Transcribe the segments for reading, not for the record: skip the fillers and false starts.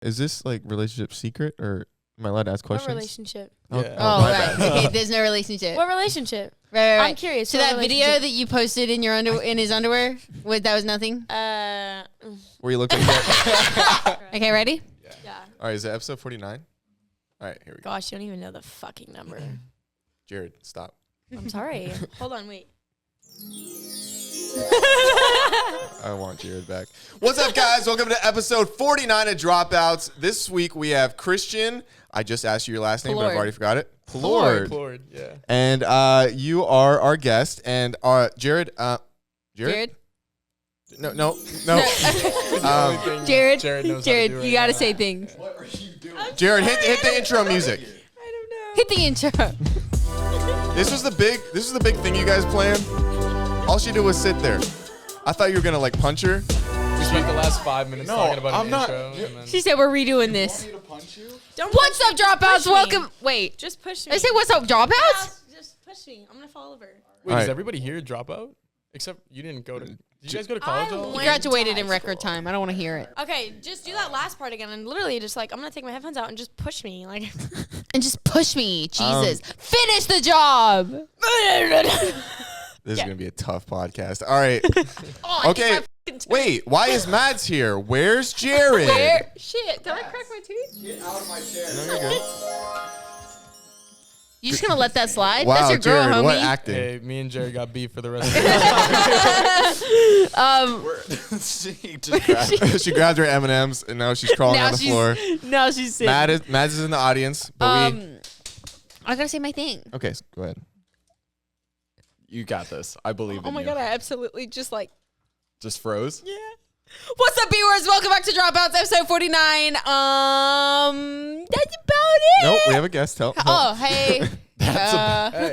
Is this like relationship secret or am I allowed to ask questions? What relationship? Yeah. Oh, right. Okay, there's no relationship. What relationship? Right. I'm curious. So that video that you posted in your in his underwear, that was nothing? Where Where you look like that? Okay, ready? Yeah. All right, is it episode 49? All right, here we go. Gosh, you don't even know the fucking number. Jared, stop. I'm sorry. Hold on, wait. I want Jared back. What's up, guys? Welcome to episode 49 of Dropouts. This week we have Christian. I just asked you your last name, but I've already forgot it. Plourde, yeah. And you are our guest. And Jared. Jared? No. Jared, knows you gotta say things. What are you doing? Jared, hit the intro music. I don't know. Hit the intro. This was the big thing you guys planned. All she did was sit there. I thought you were gonna like punch her. We spent the last 5 minutes talking about I'm an not. intro. And then She said we're redoing this. to punch you? Don't What's up, Dropouts? push me. Welcome. Wait. Just push me. I say what's up, Dropouts? Just push me. I'm gonna fall over. Wait, All does right. everybody here drop out? Except you didn't go to. Did you guys go to college? I all? You went- graduated in high record school. time. I don't want to hear it. Okay, just do that last part again and literally just like I'm gonna take my headphones out and just push me. Like And just push me, Jesus. Finish the job. This is gonna be a tough podcast. All right. Oh, Okay. Wait, why is Mads here? Where's Jared? Where? Shit. Did I crack my tooth? Get out of my chair. No, you're good. You just gonna let that slide? Wow, That's your girl, Jared, what homie. acting? Hey, me and Jerry got beef for the rest of the day. She grabbed her M&Ms and now she's crawling on the floor. No, she's sick. Mads is in the audience, but I gotta say my thing. okay, go ahead. You got this. I believe in Oh my you. god, I absolutely just like. Just froze? Yeah. What's up, viewers? Welcome back to Dropouts, episode 49. That's about it. Nope, we have a guest. Help. Oh, hey. Hey,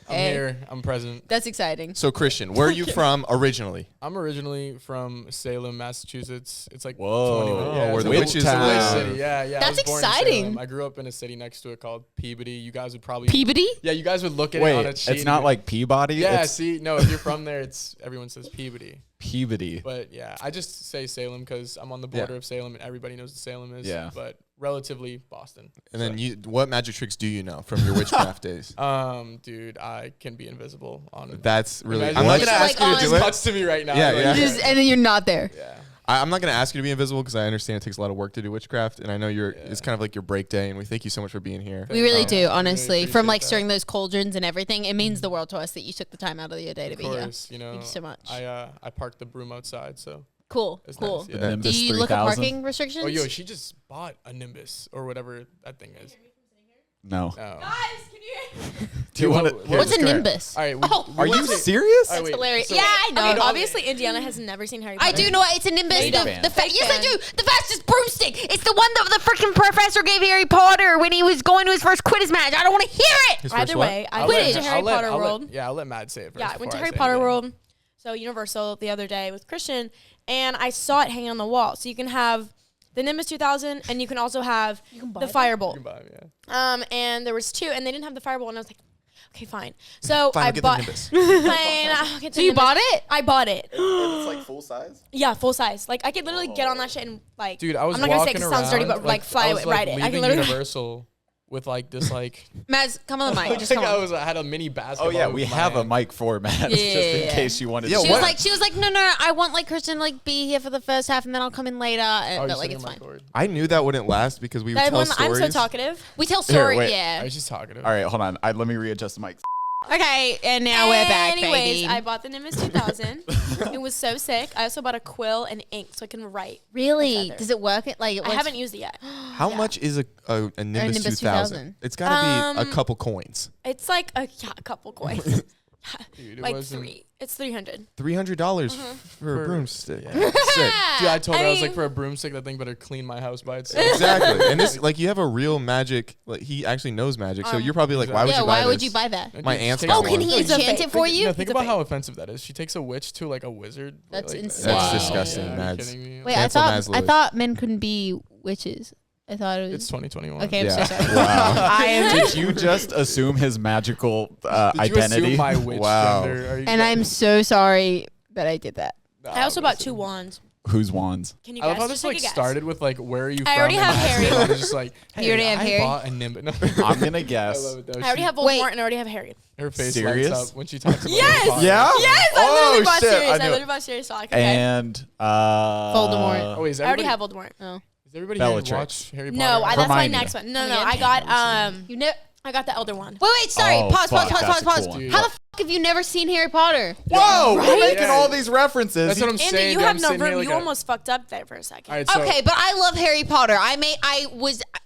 I'm Hey. here. I'm present. That's exciting. So Christian, where are you from originally? I'm originally from Salem, Massachusetts. It's like Whoa. 20 minutes. Yeah, where it's the a witches little live. city. Yeah. I That's was born in exciting. Salem. I grew up in a city next to it called Peabody. You guys would probably Peabody? Yeah, you guys would look at it Wait, on a sheet. it's not like Peabody? Yeah, It's see, no, if you're from there, everyone says Peabody. Peabody. But yeah, I just say Salem because I'm on the border of Salem and everybody knows what Salem is. Yeah. But relatively Boston. And then what magic tricks do you know from your witchcraft days? Dude, I can be invisible on. That's really. Imagine- I'm not What? gonna ask Like you to do it. Cuts to me right now. Yeah, like, yeah. And then you're not there. Yeah. I'm not gonna ask you to be invisible because I understand it takes a lot of work to do witchcraft, and I know it's kind of like your break day. And we thank you so much for being here. We really Oh, do, really honestly. From appreciate like that. stirring those cauldrons and everything, it means the world to us that you took the time out of your day to Of be here. course, you know. Thank you so much. I parked the broom outside, so Cool, it's cool. nice. The Yeah. Yeah. Nimbus Do you look at 3000? parking restrictions? Oh, yo, she just bought a Nimbus or whatever that thing is. No. Oh. Guys, can you? Do you want to? What's a Nimbus? All right. Are you serious? All right, wait, Hilarious. so- yeah, I know. Okay, obviously Indiana has never seen Harry I Potter. do know it. It's a Nimbus. Fake fan. Yes, I do. The fastest broomstick. It's the one that the freaking professor gave Harry Potter when he was going to his first Quidditch match. I don't want to hear it. His first Either what? way, I I'll went let- to I'll Harry let- Potter I'll let- World. Yeah, I'll let Matt say it first. Yeah, I went to before Harry say Potter anything. World. So Universal the other day with Christian, and I saw it hanging on the wall. So you can have the Nimbus 2000, and you can also have the You Firebolt. can buy 'em, yeah. And there was two, and they didn't have the Firebolt, and I was like, okay, fine. So Fine, I I'll get the bought. Nimbus. Fine, I'll get the So you Nimbus. bought it? I bought it. It's like full size. Yeah, full size. Like I could literally get on that shit and like. Dude, I was I'm not gonna say walking it sounds dirty, around, but like fly I was, it, ride it. I can leaving literally. Universal with like this like. Maz, come on the mic. Just like come on. I had a mini basketball. Oh yeah, with we my have a hand. mic for Matt, Yeah, just in yeah. case you wanted. Yeah, to She what? was like, no, I want like Christian to like be here for the first half, and then I'll come in later. Oh, And, you're but like sitting it's on my fine. cord. I knew that wouldn't last because we would tell I'm stories. so talkative. We tell stories, wait. yeah. I was just talking to. All right, hold on. Let me readjust the mic. Okay, and now we're back, Anyways, baby. I bought the Nimbus 2000. It was so sick. I also bought a quill and ink so I can write. Really? feather. Does it work? Like it I works? haven't used it yet. How Yeah. much is a Nimbus, Nimbus 2000? 2000? It's got to be a Um, couple coins. It's like a couple coins. Dude, it like wasn't- 3. It's $300. $300 for a For- broomstick. yeah. Sick. Dude, I told her I was like, mean- for a broomstick, that thing better clean my house by itself. Exactly. And this, like, you have a real magic. Like, he actually knows magic. So you're probably like, why would Yeah, you buy why would this? you buy that? And My dude, aunt's she got Oh, takes- can one. he It's a enchant fake. it for you? No, think It's a about fake. how offensive that is. She takes a witch to like a wizard. That's like, insane. That's Wow. disgusting, Yeah, are you Mads. kidding me? Wait, Cancel Maz I Lewis. thought men couldn't be witches. I thought it was. It's 2021. Okay, I'm Yeah. so sorry. Wow. I am, Did you just assume his magical Did you identity? assume my witch Wow. gender? Are you and I'm so sorry that I did that. Nah, I also bought listen. 2 wands. Whose wands? Can you I love guess? how Just this take like a guess. started with like where are you I from? already and have that's Harry. it. I was just like, hey, You already have I Harry? bought a Nimbus. I'm gonna I guess. love it though. I already have Voldemort Wait. and I already have Harry. Her face Serious? lights up when she talks about Yes! Harry Potter. Yeah? Yes, I Oh, literally bought shit, serious. I I knew it. literally bought serious stock. Okay. And Voldemort. Oh wait, is I already everybody, have Voldemort. Oh. is everybody here to Bellatrix. watch Harry Potter? No, that's my Hermione. next one. No, Oh, I yeah. got You never. I got the Elder Wand. Wait, sorry. Oh, Pause. fuck, that's a cool Pause. one. Dude. How the fuck have you never seen Harry Potter? Whoa, we're Right? making Yeah. all these references. That's what I'm Andy, saying. you dude. have I'm no sitting here room. like You a- almost fucked up there for a second. All right, so, Okay, but I love Harry Potter.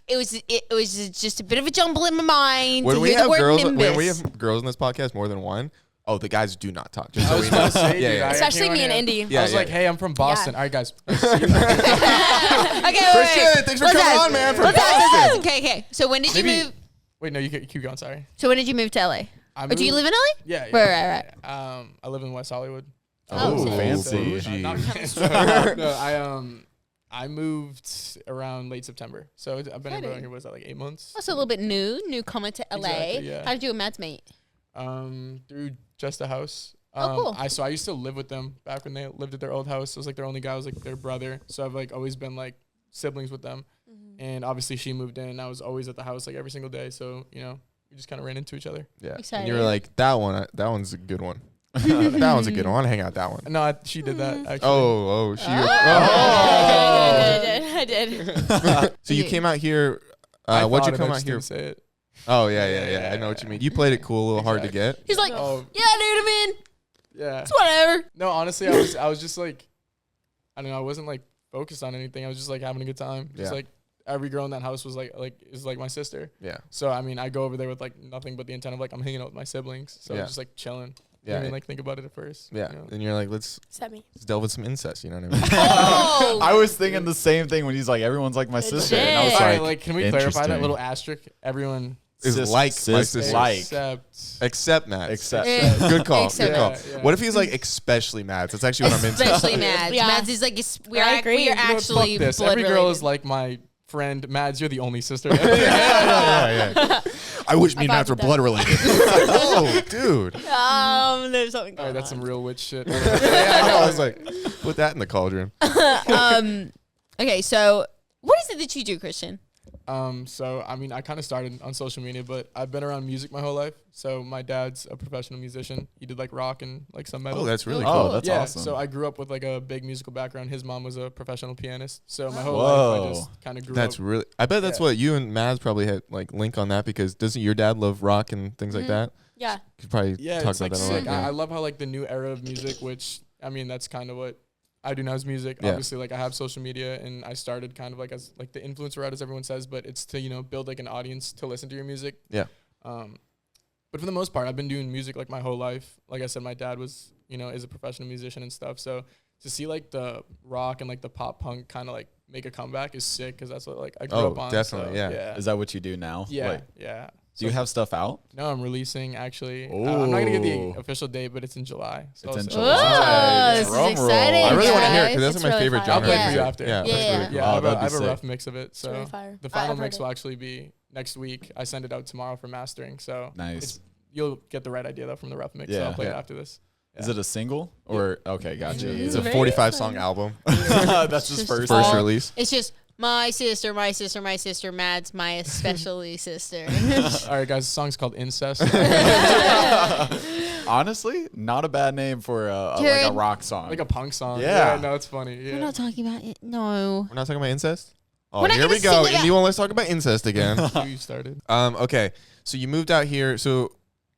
It was just a bit of a jumble in my mind When to we hear the have word girls, Nimbus. when we have girls in this podcast, more than one. Oh, the guys do not talk. Just I so was we gonna know. say, Yeah, dude, yeah. I Especially came me on and here. Indy. Yeah, I was like, yeah. hey, I'm from Boston. Yeah. All right, guys. Okay, Christian, thanks for coming on, man. From Boston. Okay. So when did you Maybe- move? Wait, no, you keep going. Sorry. So when did you move to LA? I Or do you moved- live in LA? Yeah. Right. Yeah. I live in West Hollywood. Oh, sick. fancy. bougie. No, I moved around late September, so I've been Exciting. around here. Was that like 8 months? Also a little bit new coming to LA. Exactly, yeah. How did you and Matt's mate? Through just a house. Oh, cool. I used to live with them back when they lived at their old house. I was like their only guy. I was like their brother. So I've like always been like siblings with them. And obviously she moved in. I was always at the house like every single day. So we just kind of ran into each other. Yeah. And Exciting. you were like, that one's a good one. That one's a good one. I want to hang out that one. No, she did that actually. She. I did. So you came out here. I What'd you thought it, come I out just here? didn't say it. Oh yeah. I know what you mean. You played it cool, a little hard to get. He's like, Oh yeah, dude, I'm in. yeah. It's whatever. No, honestly, I was just like, I don't know. I wasn't like focused on anything. I was just like having a good time. Just Yeah. like every girl in that house was like my sister. Yeah. So I mean, I go over there with like nothing but the intent of like I'm hanging out with my siblings. So Yeah. just like chilling. Yeah. I mean, like think about it at first. Yeah. you know? And you're like, let's Set me. delve in some incest. You know what I mean? Oh. I was thinking the same thing when he's like, everyone's like my sister. And I was Legit. All right, like, like can we clarify that interesting. little asterisk? Everyone Is like my sister. like. except Matt. Except. Good call. Except Good call. Matt. Yeah. What if he's like especially Matt? That's actually what I'm into. Especially Mads. Yeah. Mads is like, we I are agree. we You are know You know what, actually fuck this. blood Every girl related. is like my friend. Mads, you're the only sister. yeah. I wish me and I Matt were vibe with blood related. Whoa, dude. There's something All going right, that's on. some real witch shit. Yeah, I know. I was like, put that in the cauldron. Okay, so what is it that you do, Christian? So I mean, I kind of started on social media, but I've been around music my whole life. So my dad's a professional musician. He did like rock and like some metal. Oh, that's really Oh, cool. that's yeah, awesome. so I grew up with like a big musical background. His mom was a professional pianist. So my whole Whoa. life I just kind of grew That's up. really. I bet that's Yeah. what you and Maz probably had like link on that because doesn't your dad love rock and things like that? Yeah. Could probably Yeah, talk it's about like that a lot. sick. I love how like the new era of music, which I mean that's kind of what I do now is music. Yeah. Obviously, like I have social media and I started kind of like as like the influencer route, as everyone says, but it's to build like an audience to listen to your music. Yeah. But for the most part, I've been doing music like my whole life. Like I said, my dad was is a professional musician and stuff. So to see like the rock and like the pop punk kind of like make a comeback is sick because that's what like I grew Oh, up on. definitely, so, yeah. Is that what you do now? yeah, Like, yeah. do you have stuff out? No, I'm releasing actually. I'm not gonna give Ooh. the official date, but it's in July. So It's I'll in say- July. Whoa, this is Drum roll. exciting. I really want to hear it guys. because that's It's like my really favorite fire. I'll genre. play Yeah. for you after. Yeah, Yeah. that's really cool. Yeah, Oh, I have that'd be a sick. rough mix of it. So really fire. the I've final heard mix it. will actually be next week. I send it out tomorrow for mastering. So Nice. you'll get the right idea though from the rough mix. So Yeah. I'll play it Yeah. after this. Is it a single or okay? Gotcha. It's a Very 45 song album. That's his Just first. First all- release. It's just my sister, Mads, my especially sister. All right, guys. The song's called Incest. Honestly, not a bad name for like a Dude. rock song. like a punk song. Yeah. No, it's funny. We're Yeah. not talking about it. No. We're not talking about incest? Oh, We're not here we gonna go. sing it And you won't let's talk about incest again. You started. Okay. So you moved out here. So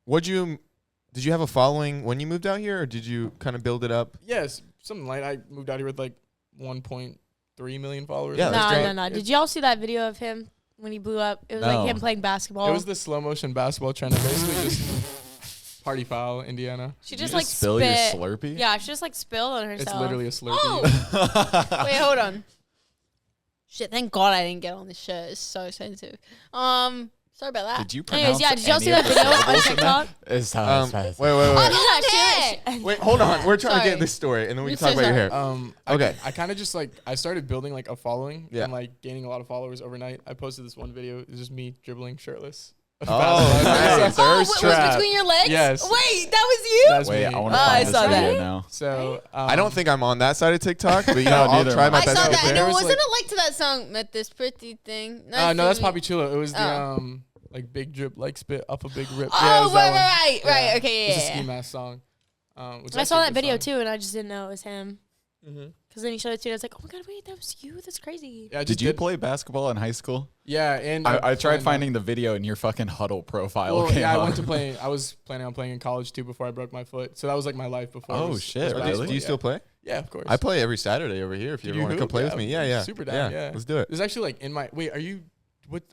did you have a following when you moved out here or did you kind of build it up? Yes, something like I moved out here with like 1.3 million followers. Yeah, that's great. No. Did y'all see that video of him when he blew up? It was No. like him playing basketball. It was the slow motion basketball trend. I basically just party foul, Indiana. she You just like spill spit. your Slurpee. Yeah, she just like spilled on herself. It's literally a Slurpee. Oh. Wait, hold on. Shit, thank God I didn't get on this show. It's so sensitive. Sorry about that. Did you pronounce Anyways, yeah, did y'all any see of that the video on syllables in that? TikTok? It's Wait. Oh, Yeah, yeah. Wait, hold on. We're trying to Sorry. get this story and then we I'm can talk so about your sorry. hair. Okay. I kind of just like I started building like a following Yeah. and like gaining a lot of followers overnight. I posted this one video. It's just me dribbling shirtless. Oh, nice. Thirst what was trap. between your legs? Yes. Wait, that was you? That's Wait, me. I want to Oh, I find this saw video that. now. So I don't think I'm on that side of TikTok, but you know, No, I'll neither try am my I. I best saw to that. get And there. it was wasn't like- a like to that song, Met This Pretty Thing. no, that's Papi Chulo. It was the Oh. like big drip, like spit up a big rip. Oh, it was that one. right. Yeah. Okay, It's a yeah. ski mask song. I saw that video too, and I just didn't know it was him. Mm-hmm. Because then he showed it to me, and I was like, oh my god, wait, that was you? That's crazy. Yeah, I Did just you play basketball in high school? Yeah, and I tried planned finding the video and your fucking huddle profile Well, came yeah, up. I was planning on playing in college too before I broke my foot. So that was like my life before. Oh, was- shit, was Do really? basketball. you still play? Yeah, of course. I play every Saturday over here. If you You ever want to do come hoop? play with Yeah, me, yeah. super down, yeah. Let's do it. There's actually like in my wait. Are you what?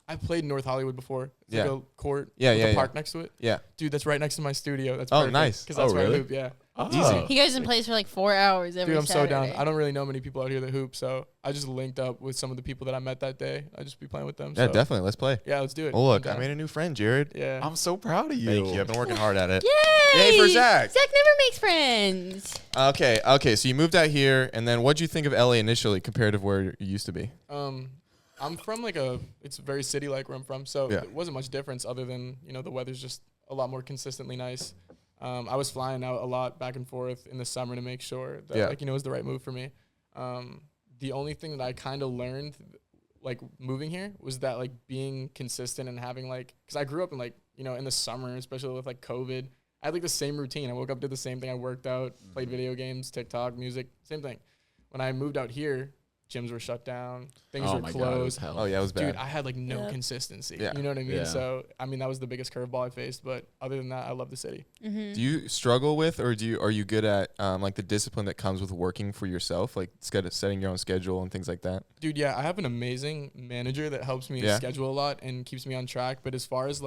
I played North Hollywood before. It's like Yeah. a court. Yeah, with yeah, a yeah. park next to it. Yeah. Dude, that's right next to my studio. That's Oh, perfect, nice. Because that's Oh, where really? I hoop. Yeah. Oh. He goes and plays for like 4 hours every Dude, I'm so Saturday. down. I don't really know many people out here that hoop, so I just linked up with some of the people that I met that day. I just be playing with them. Yeah, so. definitely. Let's play. Yeah, let's do it. Oh, look, I'm I down. made a new friend, Jared. Yeah. I'm so proud of you. Thank you. I've been working hard at it. Yay! Yay for Zach. Zach never makes friends. Okay. So you moved out here, and then what'd you think of LA initially compared to where you used to be? I'm from it's very city-like where I'm from, so Yeah. it wasn't much difference other than, the weather's just a lot more consistently nice. I was flying out a lot back and forth in the summer to make sure that, it was the right move for me. The only thing that I kind of learned, moving here, was that, being consistent and having, because I grew up in, in the summer, especially with, COVID, I had, the same routine. I woke up, did the same thing. I worked out, played video games, TikTok, music, same thing. When I moved out here, gyms were shut down, things were my closed. God, it was hell. Oh, yeah, it was bad. Dude, I had no consistency. Yeah. You know what I mean? Yeah. So, that was the biggest curveball I faced. But other than that, I love the city. Mm-hmm. Do you struggle with, or are you good at the discipline that comes with working for yourself, setting your own schedule and things like that? Dude, yeah, I have an amazing manager that helps me schedule a lot and keeps me on track. But as far as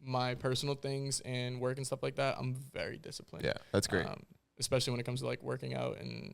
my personal things and work and stuff like that, I'm very disciplined. Yeah, that's great. Especially when it comes to working out and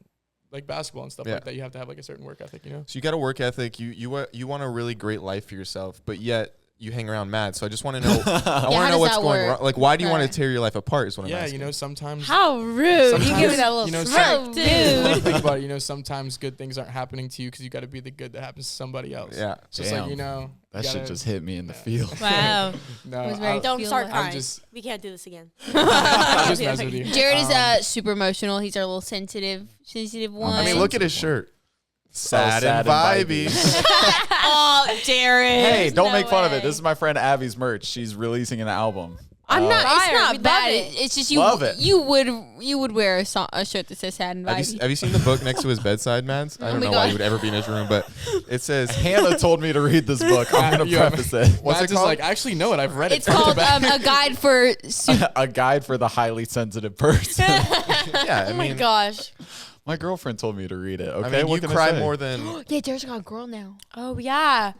basketball and stuff Yeah. like that. You have to have a certain work ethic, So you got a work ethic. You want a really great life for yourself, but yet you hang around mad. So I just want to know. I want to how know what's does that going work? wrong. Why do you want Right. to tear your life apart? Is what I'm Yeah, asking. sometimes. How rude. You give me that little some- smirk, When you dude. think about it, sometimes good things aren't happening to you because you got to be the good that happens to somebody else. Yeah. It's just Damn. you That gotta- shit just hit me in the field. Wow. No, It was very Don't start I'm crying. just- We can't do this again. I'm just messing with you. Jared is super emotional. He's our little sensitive one. I mean, look at his shirt. Sad, sad and and vibey. Oh, Jared. Hey, don't No make fun of way. it. This is my friend Abby's merch. She's releasing an album. I'm not. Fire. It's We not love bad. it. It's just you. Love it. You would wear a shirt that says sad and vibey. Have you seen the book next to his bedside, Mads? I don't my know why God. you would ever be in his room, but it says Hannah told me to read this book. I'm going to Yeah. preface it. What's Matt's it called? I actually know it. I've read it. It's front to called back. a guide for. A guide for the highly sensitive person. yeah. I Oh my mean, gosh. My girlfriend told me to read it. Okay, I mean, what you can I cry say? more than. Yeah, Jared's got a girl now. Oh yeah.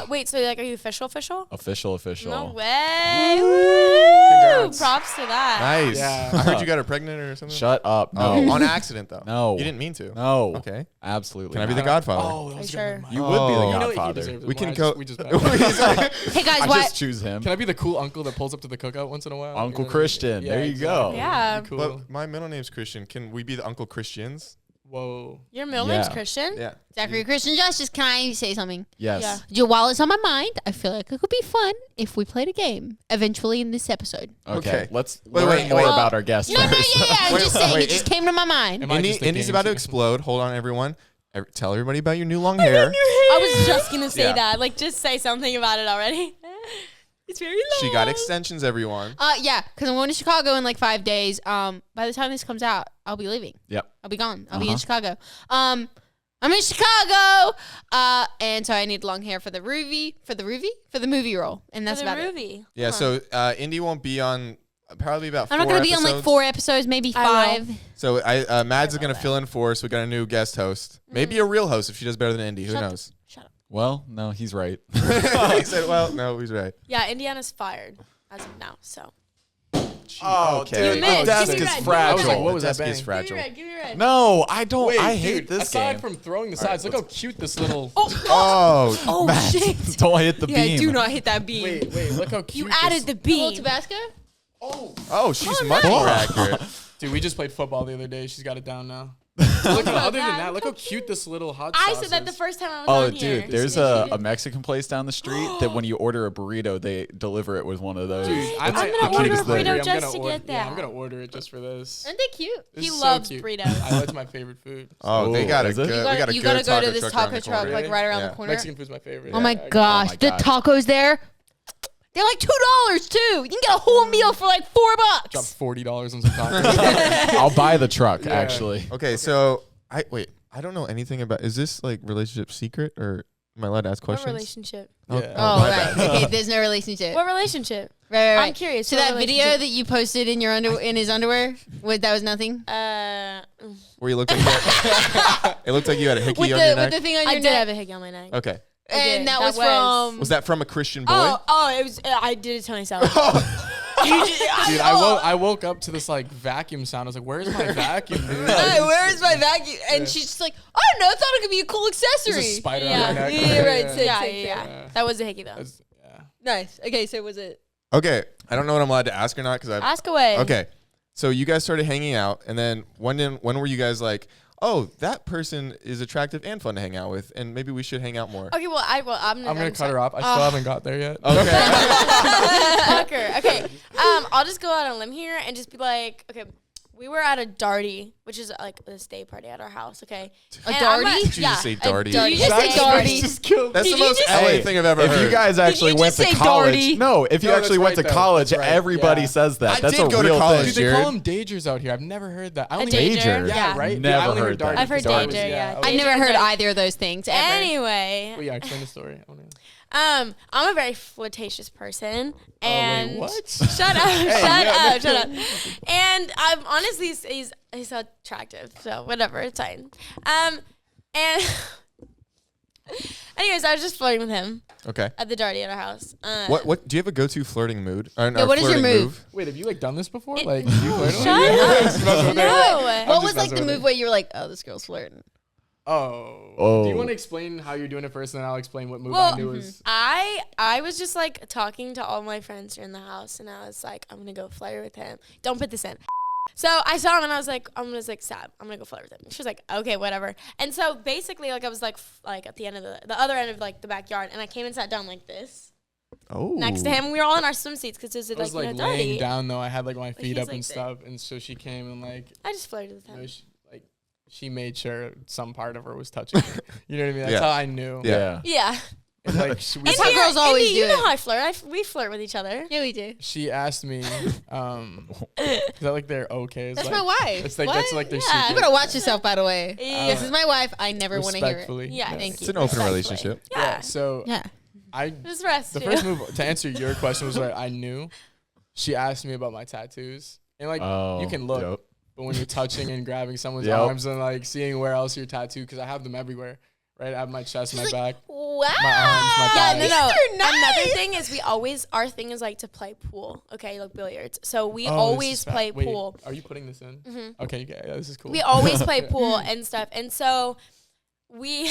Wait. So are you official? Official. No way. Woo! Congrats. Props to that. Nice. Yeah. I heard you got her pregnant or something. Shut up. Oh, No. on accident though. No. You didn't mean to. No. Okay. Absolutely. Can I be the not. Godfather? Oh, that Are was you good. sure? You would be Oh. the You know what? He Godfather. deserves it. We can Why go. We just met. Hey guys, I what? just choose him. Can I be the cool uncle that pulls up to the cookout once in a while? Uncle You know what I mean? Christian. There you go. exactly. Yeah. Be cool. But my middle name's Christian. Can we be the Uncle Christians? Whoa. Your middle name's Yeah. Christian. Yeah. Zachary Christian Justice, can I say something? Yes. Yeah. While it's on my mind, I feel like it could be fun if we played a game eventually in this episode. Okay. Let's Wait, learn wait, more wait. about our guest. No, first. yeah. I'm Wait, just saying. wait, It just came to my mind. Am I just a Indy's game about to chicken? explode. Hold on, everyone. Tell everybody about your new long hair. I was just gonna say Yeah. that. Just say something about it already. It's very long. She got extensions, everyone. Yeah, because I'm going to Chicago in 5 days. By the time this comes out, I'll be leaving. Yep. I'll be gone. I'll be in Chicago. I'm in Chicago. And so I need long hair for the movie role. And that's about it. movie. Yeah, so Indy won't be on probably about 4 I'm not going to be on episodes. 4 episodes, maybe I will. 5. So Mads is going to fill in for us. We got a new guest host. Maybe a real host if she does better than Indy. Who Shut knows? Shut up. Well, no, he's right. He said, well, no, he's right. Yeah, Indiana's fired as of now. So. Oh, Okay. Give me red, desk give me is red. fragile. I was like, what was The that desk is bang? fragile. Give me red. No, I don't. Wait, I hate dude, this aside game. from throwing the sides, look how cute this little. Oh, Oh, Matt, shit. don't hit the Yeah, beam. do not hit that beam. Wait, look how cute. You added the Little beam. Tabasco? oh, she's much more accurate. Dude, we just played football the other day. She's got it down now. Look, Oh, other than God, that, look how so cute this little hot I sauce said that the is. first time I was Oh, on here. dude, there's a Mexican place down the street that when you order a burrito, they deliver it with one of those. Dude, I'm like- gonna order cutest a burrito thing. I'm just gonna to order- get Yeah, I'm that. gonna order it just for this. Aren't they cute? This He is loves so cute. burritos. That's my favorite food. Oh, they Ooh, got a is it? good. You We got a you good gotta go to this around taco the truck corner. like right around Yeah. the corner. Mexican food's my favorite. Oh my Yeah, gosh, the God. tacos there. They're like $2 too. You can get a whole meal for like $4. Drop $40 on some tacos. I'll buy the truck, Yeah. actually. Okay, so I don't know anything about. Is this like relationship secret or am I allowed to ask What questions? relationship? Oh, Yeah. Oh, my right. bad. Okay, there's no relationship. What relationship? Right, right. I'm curious. So what that video relationship? that you posted in your in his underwear, that was nothing. Where you looked like it looked like you had a hickey With on your the neck. with the thing on I your did have neck. a hickey on my neck. Okay, I did. And that was was- from. was that from a Christian boy? Oh, it was. I did it to myself. Dude, I woke up to this like vacuum sound. I was like, "Where's my vacuum, dude?" Hey, where is my vacuum? And she's just like, I don't know. I thought it could be a cool There's accessory. a spider Yeah. on my neck. Yeah, right, sick. yeah, Yeah. That was a hickey though. That's- yeah. Nice. Okay, so was it? Okay, I don't know what I'm allowed to ask or not because I've. Ask away. Okay, so you guys started hanging out, and then when were you guys like, oh, that person is attractive and fun to hang out with, and maybe we should hang out more? Okay. Well, I'm I'm gonna cut her off. I still haven't got there yet. Okay. Fucker. Okay. I'll just go out on a limb here and just be like, okay, we were at a darty, which is like this day party at our house. Okay. A And I'm darty? Did you just say darty? Did you just That say expression darty? just killed me. That's the Did you most just LA say- thing I've ever If heard. you guys actually you went just to say college, Darty? no, if you No, actually that's went to right, though. college, That's right. everybody Yeah. says that. I That's did a go to real college, thing. Dude, they Jared. call them dagers out here. I've never heard that. I A only dager? Yeah, Yeah. right. Never I only heard that. darty. I've heard Darty. danger, yeah. okay. I've never heard Danger. either of those things ever. Anyway, Well, yeah, explain the story. I wanna- I'm a very flirtatious person, and wait, what? Shut up, shut up. And I'm honestly, he's so attractive, so whatever, it's fine. And anyways, I was just flirting with him Okay. at the darty at our house. What do you have a go-to flirting mood? Or what is your flirting move? Wait, have you like done this before? It- Like, you played Shut up. up. No. What was like the move where you were like, oh, this girl's flirting? Oh. Do you want to explain how you're doing it first, and then I'll explain what move Well, I knew was. I was just like talking to all my friends here in the house, and I was like, I'm gonna go flirt with him. Don't put this in. So I saw him, and I was like, Sab, I'm gonna go flirt with him. She was like, okay, whatever. And so basically, like I was like at the end of the other end of like the backyard, and I came and sat down like this Oh. next to him. We were all in our swimsuits because it was I was like, like you know, laying dirty. down though. I had like my feet he's up like and this. stuff, and so she came and like, I just flirted with him. she made sure some part of her was touching me. You know what I mean? That's Yeah. how I knew. Yeah. Yeah. And, like, we That's how girls always you do know it. how I flirt. We flirt with each other. Yeah, we do. she asked me, is that like their okay? It's That's like, my wife. It's like What? that's like their Yeah. secret. You better watch yourself, by the way. Yeah. This is my wife. I never want to hear it. Respectfully. Yeah, Thank It's you. an open Respectfully. relationship. Yeah. So Yeah. I Just rest. the first move to answer your question was I knew. She asked me about my tattoos, and like you can look, Yep. but when you're touching and grabbing someone's Yep. arms and like seeing where else you're tattooed, because I have them everywhere, right? I have my chest, my back. Wow. My arms, my Yeah, thighs. no. These are nice. Another thing is our thing is like to play pool. Okay, like billiards. So we Oh, this always is fat. play Wait, pool. Are you putting this in? Mhm. Okay, yeah, this is cool. We always play pool and stuff. And so we,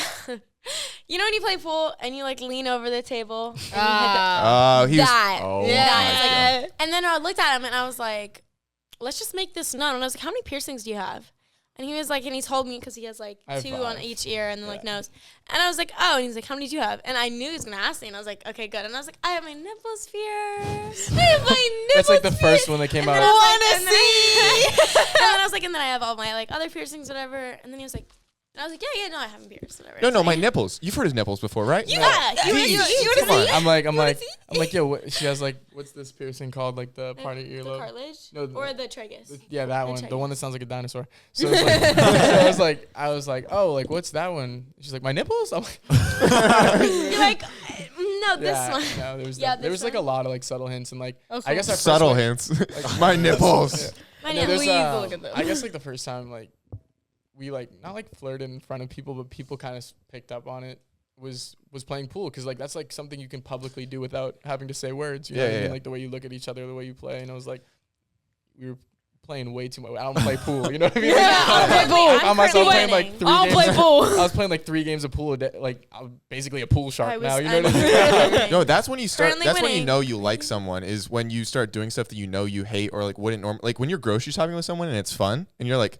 you know, when you play pool and you like lean over the table. And you hit Oh, he was. that. Oh, my That. Like, and then I looked at him and I was like, let's just make this known. And I was like, how many piercings do you have? And he was like, and he told me because he has like I have 2 5. on each ear and then like Yeah. nose. And I was like, oh, and he's like, how many do you have? And I knew he was gonna ask me, and I was like, okay, good. And I was like, I have my nipples pierced. I have my nipples. That's like the first one that came And then out. I was like, and then I was like, and then I have all my like other piercings, whatever. And then he was like, and I was like, yeah, no, I haven't pierced, whatever. No, my nipples. You've heard his nipples before, right? Yeah, you Come on. I'm like, yo, what, she has like, what's this piercing called? Like the part of your the earlobe? cartilage No, or the tragus. Yeah, that The one. The tragus. one that sounds like a dinosaur. So, it's like, so I was like, oh, like what's that one? She's like, my nipples. I'm like, You're like, no, this yeah, one. no, there was Yeah, there was this like a one. lot of like subtle hints and like Oh, I guess cool. at first, Subtle like, hints. My nipples. My no, nipples. there's, look at them. I guess like the first time like we like not like flirted in front of people, but people kind of picked up on it. Was playing pool because like that's like something you can publicly do without having to say words. You know what I mean? Like the way you look at each other, the way you play. And I was like, we were playing way too much. I don't play pool. You know what I mean? Yeah, I don't play pool. I found myself currently playing like winning. 3 I'll games. play pool. I was playing like 3 games of pool a day. Like I'm basically a pool shark I was- now. You know I'm what I mean? currently winning. No, that's when you start. Currently That's when you winning. know you like someone is when you start doing stuff that you know you hate or like wouldn't normally. Like when you're grocery shopping with someone and it's fun and you're like,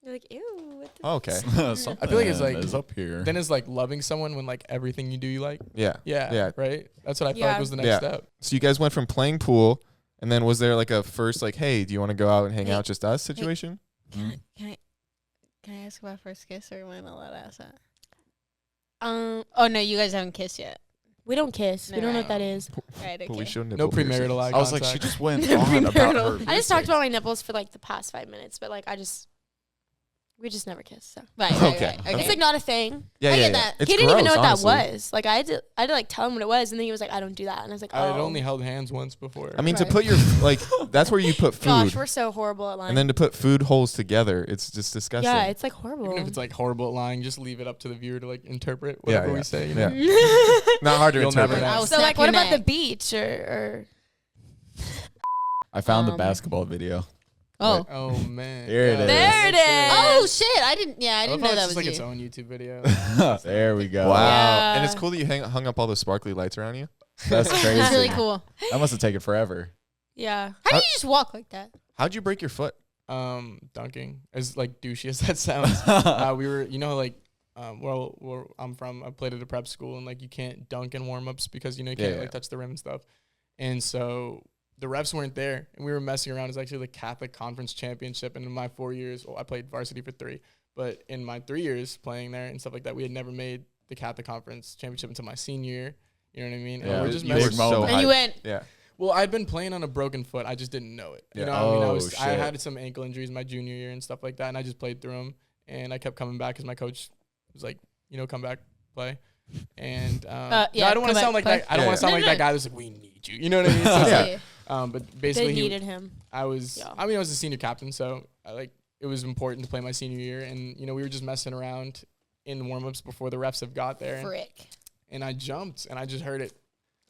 You're like, ew, what Oh, okay. Something I feel like it's like is up here. then it's like loving someone when like everything you do you like. Yeah. Yeah. Right. That's what I felt like was the next Yeah. step. So you guys went from playing pool, and then was there like a first like, hey, do you want to go out and hang Hey. out just us situation? Can I ask about first kiss, or am I not allowed to ask that? Oh no, you guys haven't kissed yet. We don't kiss. We don't know what that is. Right. But we Okay. showed No nipple piercings. premarital eye I was like, contact. she just went on about her. I just talked about my nipples for like the past 5 minutes, but like we just never kissed. So Right. Okay. Okay. it's like not a thing. Yeah, I yeah, get yeah. that. It's He didn't even know gross, what honestly. that was. Like I had to like tell him what it was, and then he was like, I don't do that, and I was like, I oh. had only held hands once before. I mean, to Right. put your like, that's where you put food, Gosh, we're so horrible at lying. and then to put food holes together, it's just disgusting. yeah, it's like horrible. even if it's like horrible at lying, just leave it up to the viewer to like interpret Yeah, whatever yeah. we say. You Yeah. know? Not hard to You'll never interpret. know. I will so snap like, what your about the neck. beach or? I found the Um, basketball video. Oh. Oh man. Here it Yeah, is. There it that's is. Oh shit! I didn't love know how that it's was just like you. its own YouTube video. There we go. Wow. Yeah. And it's cool that you hung up all those sparkly lights around you. That's crazy. That's really cool. That must have taken forever. Yeah. How do you just walk like that? How'd you break your foot? Dunking, as like douchey as that sounds. We were, like, where I'm from, I played at a prep school, and like you can't dunk in warm-ups because you can't Yeah. like touch the rim and stuff. And so the refs weren't there, and we were messing around. It's actually the Catholic Conference Championship, and in my 4 years, well, I played varsity for 3, but in my 3 years playing there and stuff like that, we had never made the Catholic Conference Championship until my senior year. You know what I mean? And Yeah. we're just You messing. were so moment. And you hyped. went. Yeah. Well, I'd been playing on a broken foot. I just didn't know it. Yeah. You know what I mean? Oh, I shit. had some ankle injuries my junior year and stuff like that, and I just played through them. And I kept coming back because my coach was like, come back, play. And Yeah, no, I don't want come to sound back, like play. that. I don't want to sound No, like no, that guy that's like, we need you. You know what I mean? So it's Yeah. like, but They basically, needed him. I was. Yeah. I was a senior captain, so it was important to play my senior year, and we were just messing around in warm-ups before the refs have got there, Frick. and I jumped, and I just heard it.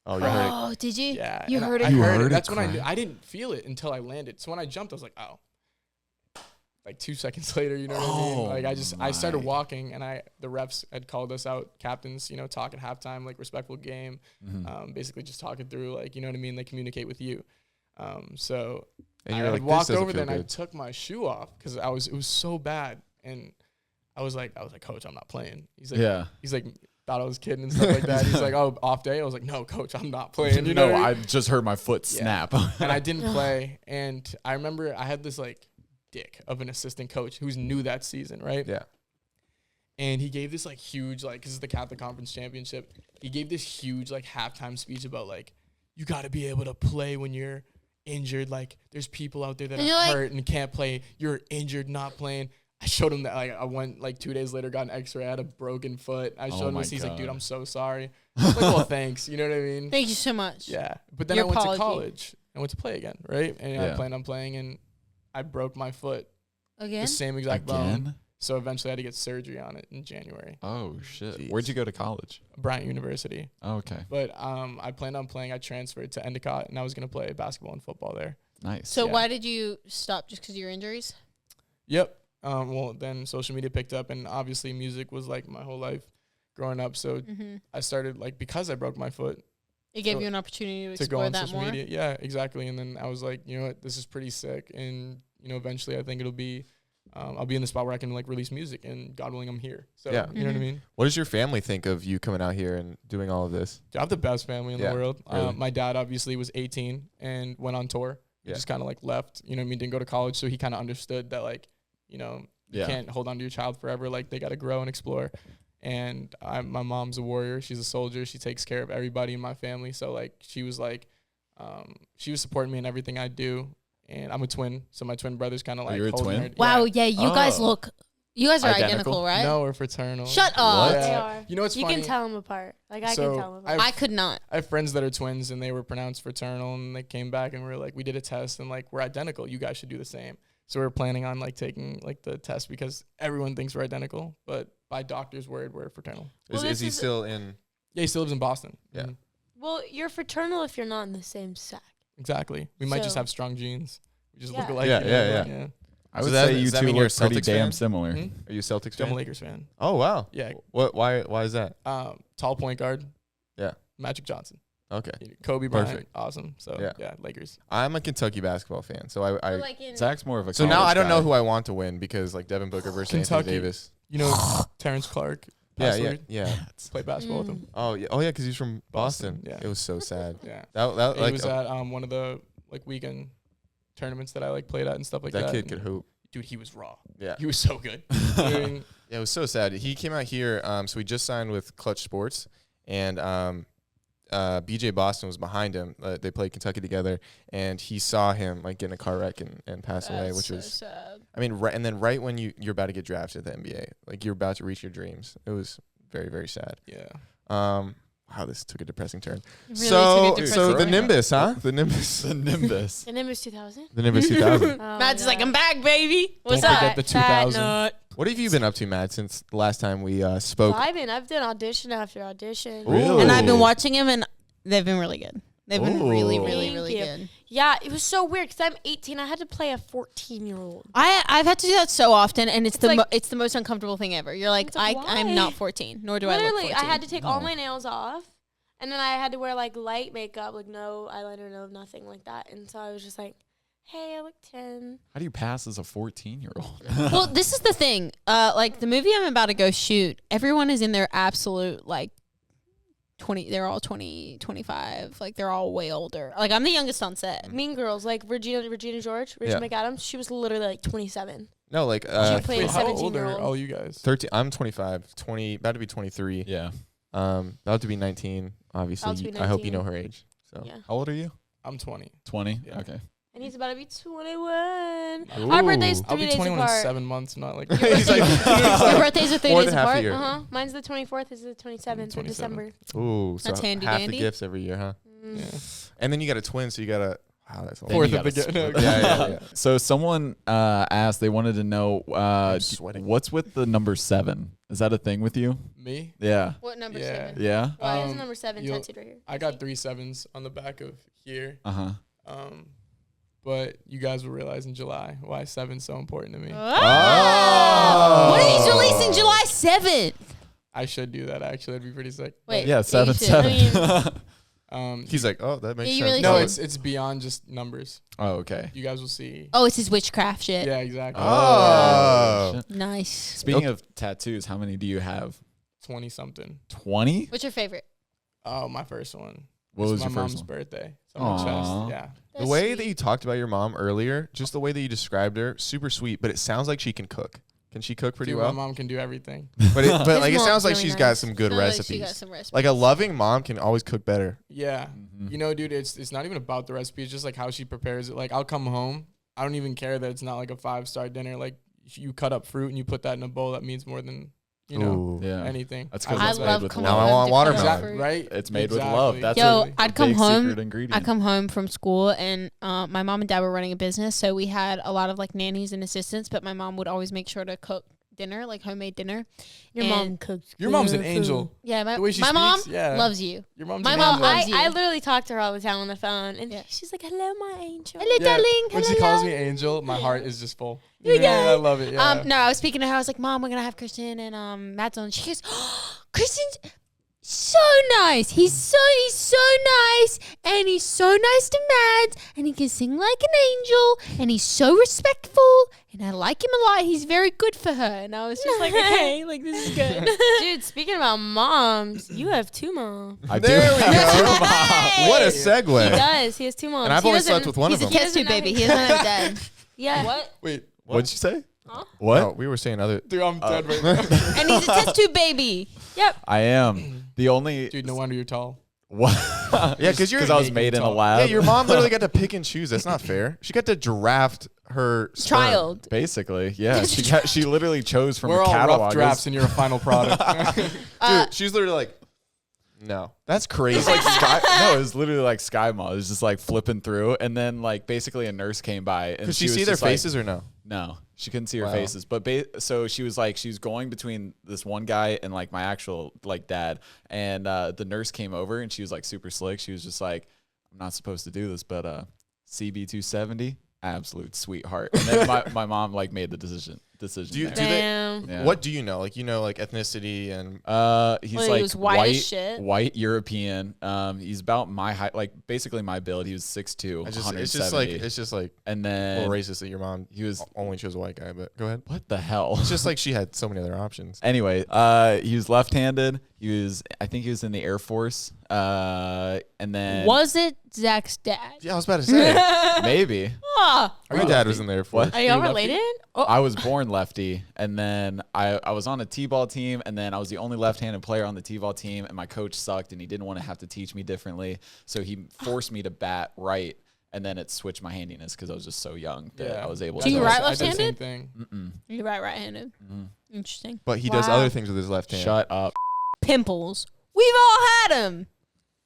Oh, you heard it. Oh, did you? Yeah, You and heard I it. You heard heard it. it That's when I crack? knew. I didn't feel it until I landed. So when I jumped, I was like, oh. Like 2 seconds later, you know what I mean? Oh, Like I started my. walking, and the refs had called us out, captains, talk at halftime, like respectful game, basically just talking through, like, you know what I mean? They communicate with you. So And I you were had like, this walked doesn't over there feel and I good. took my shoe off because it was so bad, and I was like, coach, I'm not playing. He's like, Yeah. thought I was kidding and stuff like that. He's like, oh, off day. I was like, no, coach, I'm not playing. You know No, what I I mean? just heard my foot Yeah. snap. And I didn't play. And I remember I had this like dick of an assistant coach who's new that season, right? Yeah. And he gave this like huge, like, because it's the Catholic Conference Championship. He gave this huge like halftime speech about like, you got to be able to play when you're injured. Like, there's people out there that And are you're like- hurt and can't play. You're injured, not playing. I showed him that, like, I went like 2 days later, got an X-ray, I had a broken foot. I showed him my this. He's like, dude, God. I'm so sorry. I was like, well, thanks. You know what I mean? Thank you so much. Yeah. But then Your I went apology. to college. I went to play again, right? And I Yeah. planned on playing, and I broke my foot. Again? The same exact bone. Again? So eventually I had to get surgery on it in January. Oh, shit. Jeez. Where'd you go to college? Bryant University. Oh, okay. But I planned on playing. I transferred to Endicott, and I was going to play basketball and football there. Nice. So Yeah. why did you stop? Just because of your injuries? Yep. Well, then social media picked up, and obviously music was like my whole life growing up. So Mm-hmm. I started, like, because I broke my foot, It gave So- you an opportunity to to go explore on that social more. media. Yeah, exactly. And then I was like, you know what, this is pretty sick. And, eventually I think it'll be, I'll be in the spot where I can, like, release music, and God willing, I'm here. So, Yeah. you know what I Mhm. mean? What does your family think of you coming out here and doing all of this? I have the best family in Yeah, the world. really. My dad obviously was 18 and went on tour. He Yeah. just kind of like left, you know what I mean, didn't go to college. So he kind of understood that, like, you Yeah. can't hold on to your child forever. Like, they got to grow and explore. And my mom's a warrior. She's a soldier. She takes care of everybody in my family. So, like, she was supporting me in everything I do. And I'm a twin. So my twin brother's kind of like you're a holding twin? her. Wow, Yeah. yeah, you guys Oh. you guys are Identical? identical, right? No, we're fraternal. Shut up. Yeah. They are. You know what's You funny? can tell them apart. Like I So, can tell them apart. I could not. I have friends that are twins, and they were pronounced fraternal, and they came back and we were like, we did a test, and like, we're identical. You guys should do the same. So we're planning on like taking like the test because everyone thinks we're identical, but by doctor's word, we're fraternal. Well, Is this he is- still in? Yeah, he still lives in Boston. Yeah. Mhm. Well, you're fraternal if you're not in the same sack. Exactly. We might just So- have strong genes. We just look Yeah. alike. Yeah, you know, yeah, but yeah. I So would that- say does you that two mean you're look a pretty Celtics damn fan? similar. Mhm. Are you a Celtics I'm a fan? Lakers fan. Oh wow. Yeah. What? Why is that? Tall point guard. Yeah. Magic Johnson. Okay. Kobe Bryant, Perfect. awesome. So Yeah. yeah, Lakers. I'm a Kentucky basketball fan, so I Like in, Zach's more of a so now college I don't know guy. who I want to win because like Devin Booker versus Kentucky. Anthony Davis. You know Terrence Clark. Yeah. Played basketball with him. Oh yeah, because he's from Boston. Yeah. It was so sad. Yeah. That He like was at one of the like weekend tournaments that I like played at and stuff like that. that kid could hoop. Dude, he was raw. Yeah. He was so good. I mean, Yeah, it was so sad. He came out here. So he just signed with Clutch Sports, and BJ Boston was behind him. They played Kentucky together, and he saw him like get in a car wreck and pass away, which so was. sad. I mean, and then right when you're about to get drafted at the NBA, like you're about to reach your dreams. It was very, very sad. yeah. Wow, this took a depressing turn. Really So took a the depressing Nimbus, huh? The Nimbus. The Nimbus. The Nimbus 2000. The Nimbus 2000. Matt's like, I'm back, baby. What's Don't up? forget the 2000. What have you been up to, Matt, since the last time we spoke? I've done audition after audition. Ooh. And I've been watching him, and they've been really good. They've been really, Ooh. really, Thank really you. good. Yeah, it was so weird because I'm 18. I had to play a 14-year-old. I've had to do that so often, and it's It's the most uncomfortable thing ever. You're like, It's like, I'm why? not 14, nor do I look Literally, 14. I had to take all No. my nails off, and then I had to wear like light makeup, like no eyeliner, no nothing like that. And so I was just like, hey, I look 10. How do you pass as a 14-year-old? Well, this is the thing. Like the movie I'm about to go shoot, everyone is in their absolute like 20. They're all 20, 25. Like they're all way older. Like I'm the youngest on set. Mean Girls, like Regina George, Rachel McAdams. She was literally like 27. No, like She played Wait, a how old are 17-year-old. all you guys? 13. I'm 25. 20. About to be 23. Yeah. About to be 19. Obviously, About to be I hope you 19. know her age. So. Yeah. How old are you? I'm 20. 20? Yeah. Okay. And he's about to be 21. Ooh. Our birthday's I'll 3 be days 21 apart. in 7 months, not like He's like, Your birthdays are 3 More days than half a apart. year. Mine's the 24th. Is the 27th of 27th. December. ooh, so That's handy half dandy. the gifts every year, huh? yeah. And then you got a twin, so you got a. Wow, that's a lot. Then Fourth you of the gotta get. split. Yeah. So someone asked, they wanted to know, I'm sweating. what's with the number 7? Is that a thing with you? Me? Yeah. What number Yeah. 7? Yeah? Why is Um, number 7 you'll- tattooed right here? I got 3 7s on the back of here. Uh-huh. But you guys will realize in July why 7's so important to me. Oh. What are these releasing July 7th? I should do that actually. That'd be pretty sick. Wait. Yeah, you 7 should. 7. He's like, oh, that makes Yeah, you sense. really No, should. it's beyond just numbers. Oh, okay. You guys will see. Oh, it's his witchcraft shit. Yeah, exactly. Oh. Shit. Nice. Speaking of tattoos, how many do you have? 20 something. 20? What's your favorite? Oh, my first one. What It's was my your first mom's one? birthday. It's on my Aw. chest. Yeah. The way that you talked about your mom earlier, just the way that you described her, super sweet, but it sounds like she can cook. Can she cook pretty Dude, well? my mom can do everything. But His like it mom's sounds like really she's got nice. some good Sounds like she recipes. got some recipes. Like a loving mom can always cook better. Yeah. Mhm. You know, dude, it's not even about the recipe. It's just like how she prepares it. Like I'll come home. I don't even care that it's not like a 5-star dinner. Like you cut up fruit and you put that in a bowl. That means more than, you know, Ooh. Yeah. anything. That's I 'cause I it's made love with coming love. Now I home want to watermelon. cut up Exactly. fruit. Right? It's made with Exactly. love. That's Yo, a I'd come big home- secret ingredient. I come home from school and my mom and dad were running a business, so we had a lot of like nannies and assistants, but my mom would always make sure to cook dinner, like homemade dinner. Your And- mom cooks. Your mom's an good angel. food. Yeah, The way she my mom speaks, yeah. loves you. Your mom's My an mom angel. loves you. I literally talk to her all the time on the phone, and Yeah. she's like, "Hello, my angel." Hello, Yeah, darling. when Hello, she calls love. me angel, my heart is just full. You Yeah, go. I love it. Yeah. No, I was speaking to her. I was like, Mom, we're gonna have Christian and Matt's on. She goes, Christian's so nice. He's so nice, and he's so nice to Matt, and he can sing like an angel, and he's so respectful, and I like him a lot. He's very good for her. And I was just like, okay, like this is good. Dude, speaking about moms, you have 2 moms. I There do. we go. What a He segue. does. He has 2 moms. And I've He only doesn't- slept with one of He's a them. test tube doesn't baby. know- He doesn't have a dad. Yeah. What? Wait, What'd you say? Huh? What? Oh, we were saying other. dude, I'm dead right now. And he's a test tube baby. Yep. I am. The only. Dude, no wonder you're tall. What? Yeah, because you're. Because I was made in a tall. lab. Yeah, your mom literally got to pick and choose. That's not fair. She got to draft her sperm. Child. Basically, yeah. She literally chose from We're a all catalog. rough drafts and you're a final product. Dude, she's literally like, no, that's crazy. It's like Sky. No, it was literally like Sky Mall. It was just like flipping through, and then like basically a nurse came by and Could she was see their just like- faces or no? No, she couldn't see her Wow. faces. But so she was like, she was going between this one guy and like my actual like dad. And the nurse came over and she was like super slick. She was just like, I'm not supposed to do this, but CB 270, absolute sweetheart. And then my mom like made the decision. decision. Do you- there. do they- Damn. Yeah. What do you know? Like ethnicity and He's Well, he like was white as shit. white European. He's about my height, like basically my build. He was 6'2", it's 170. just like and a then little racist that your mom he was only chose a white guy. But go ahead. what the hell? It's just like she had so many other options. Anyway, he was left-handed. I think he was in the Air Force. And then Was it Zach's dad? Yeah, I was about to say. maybe Ah, My dad was in there for What? Are y'all You're lefty? related? Oh, I was born lefty, and then I was on a t-ball team, and then I was the only left-handed player on the t-ball team, and my coach sucked, and he didn't want to have to teach me differently, so he forced me to bat right, and then it switched my handiness because I was just so young that I was able Do to. you That's- right I did the same left-handed? thing. Mm-mm. you're right-handed. Interesting. But he does Wow. other things with his left hand. Shut up. Pimples. We've all had them,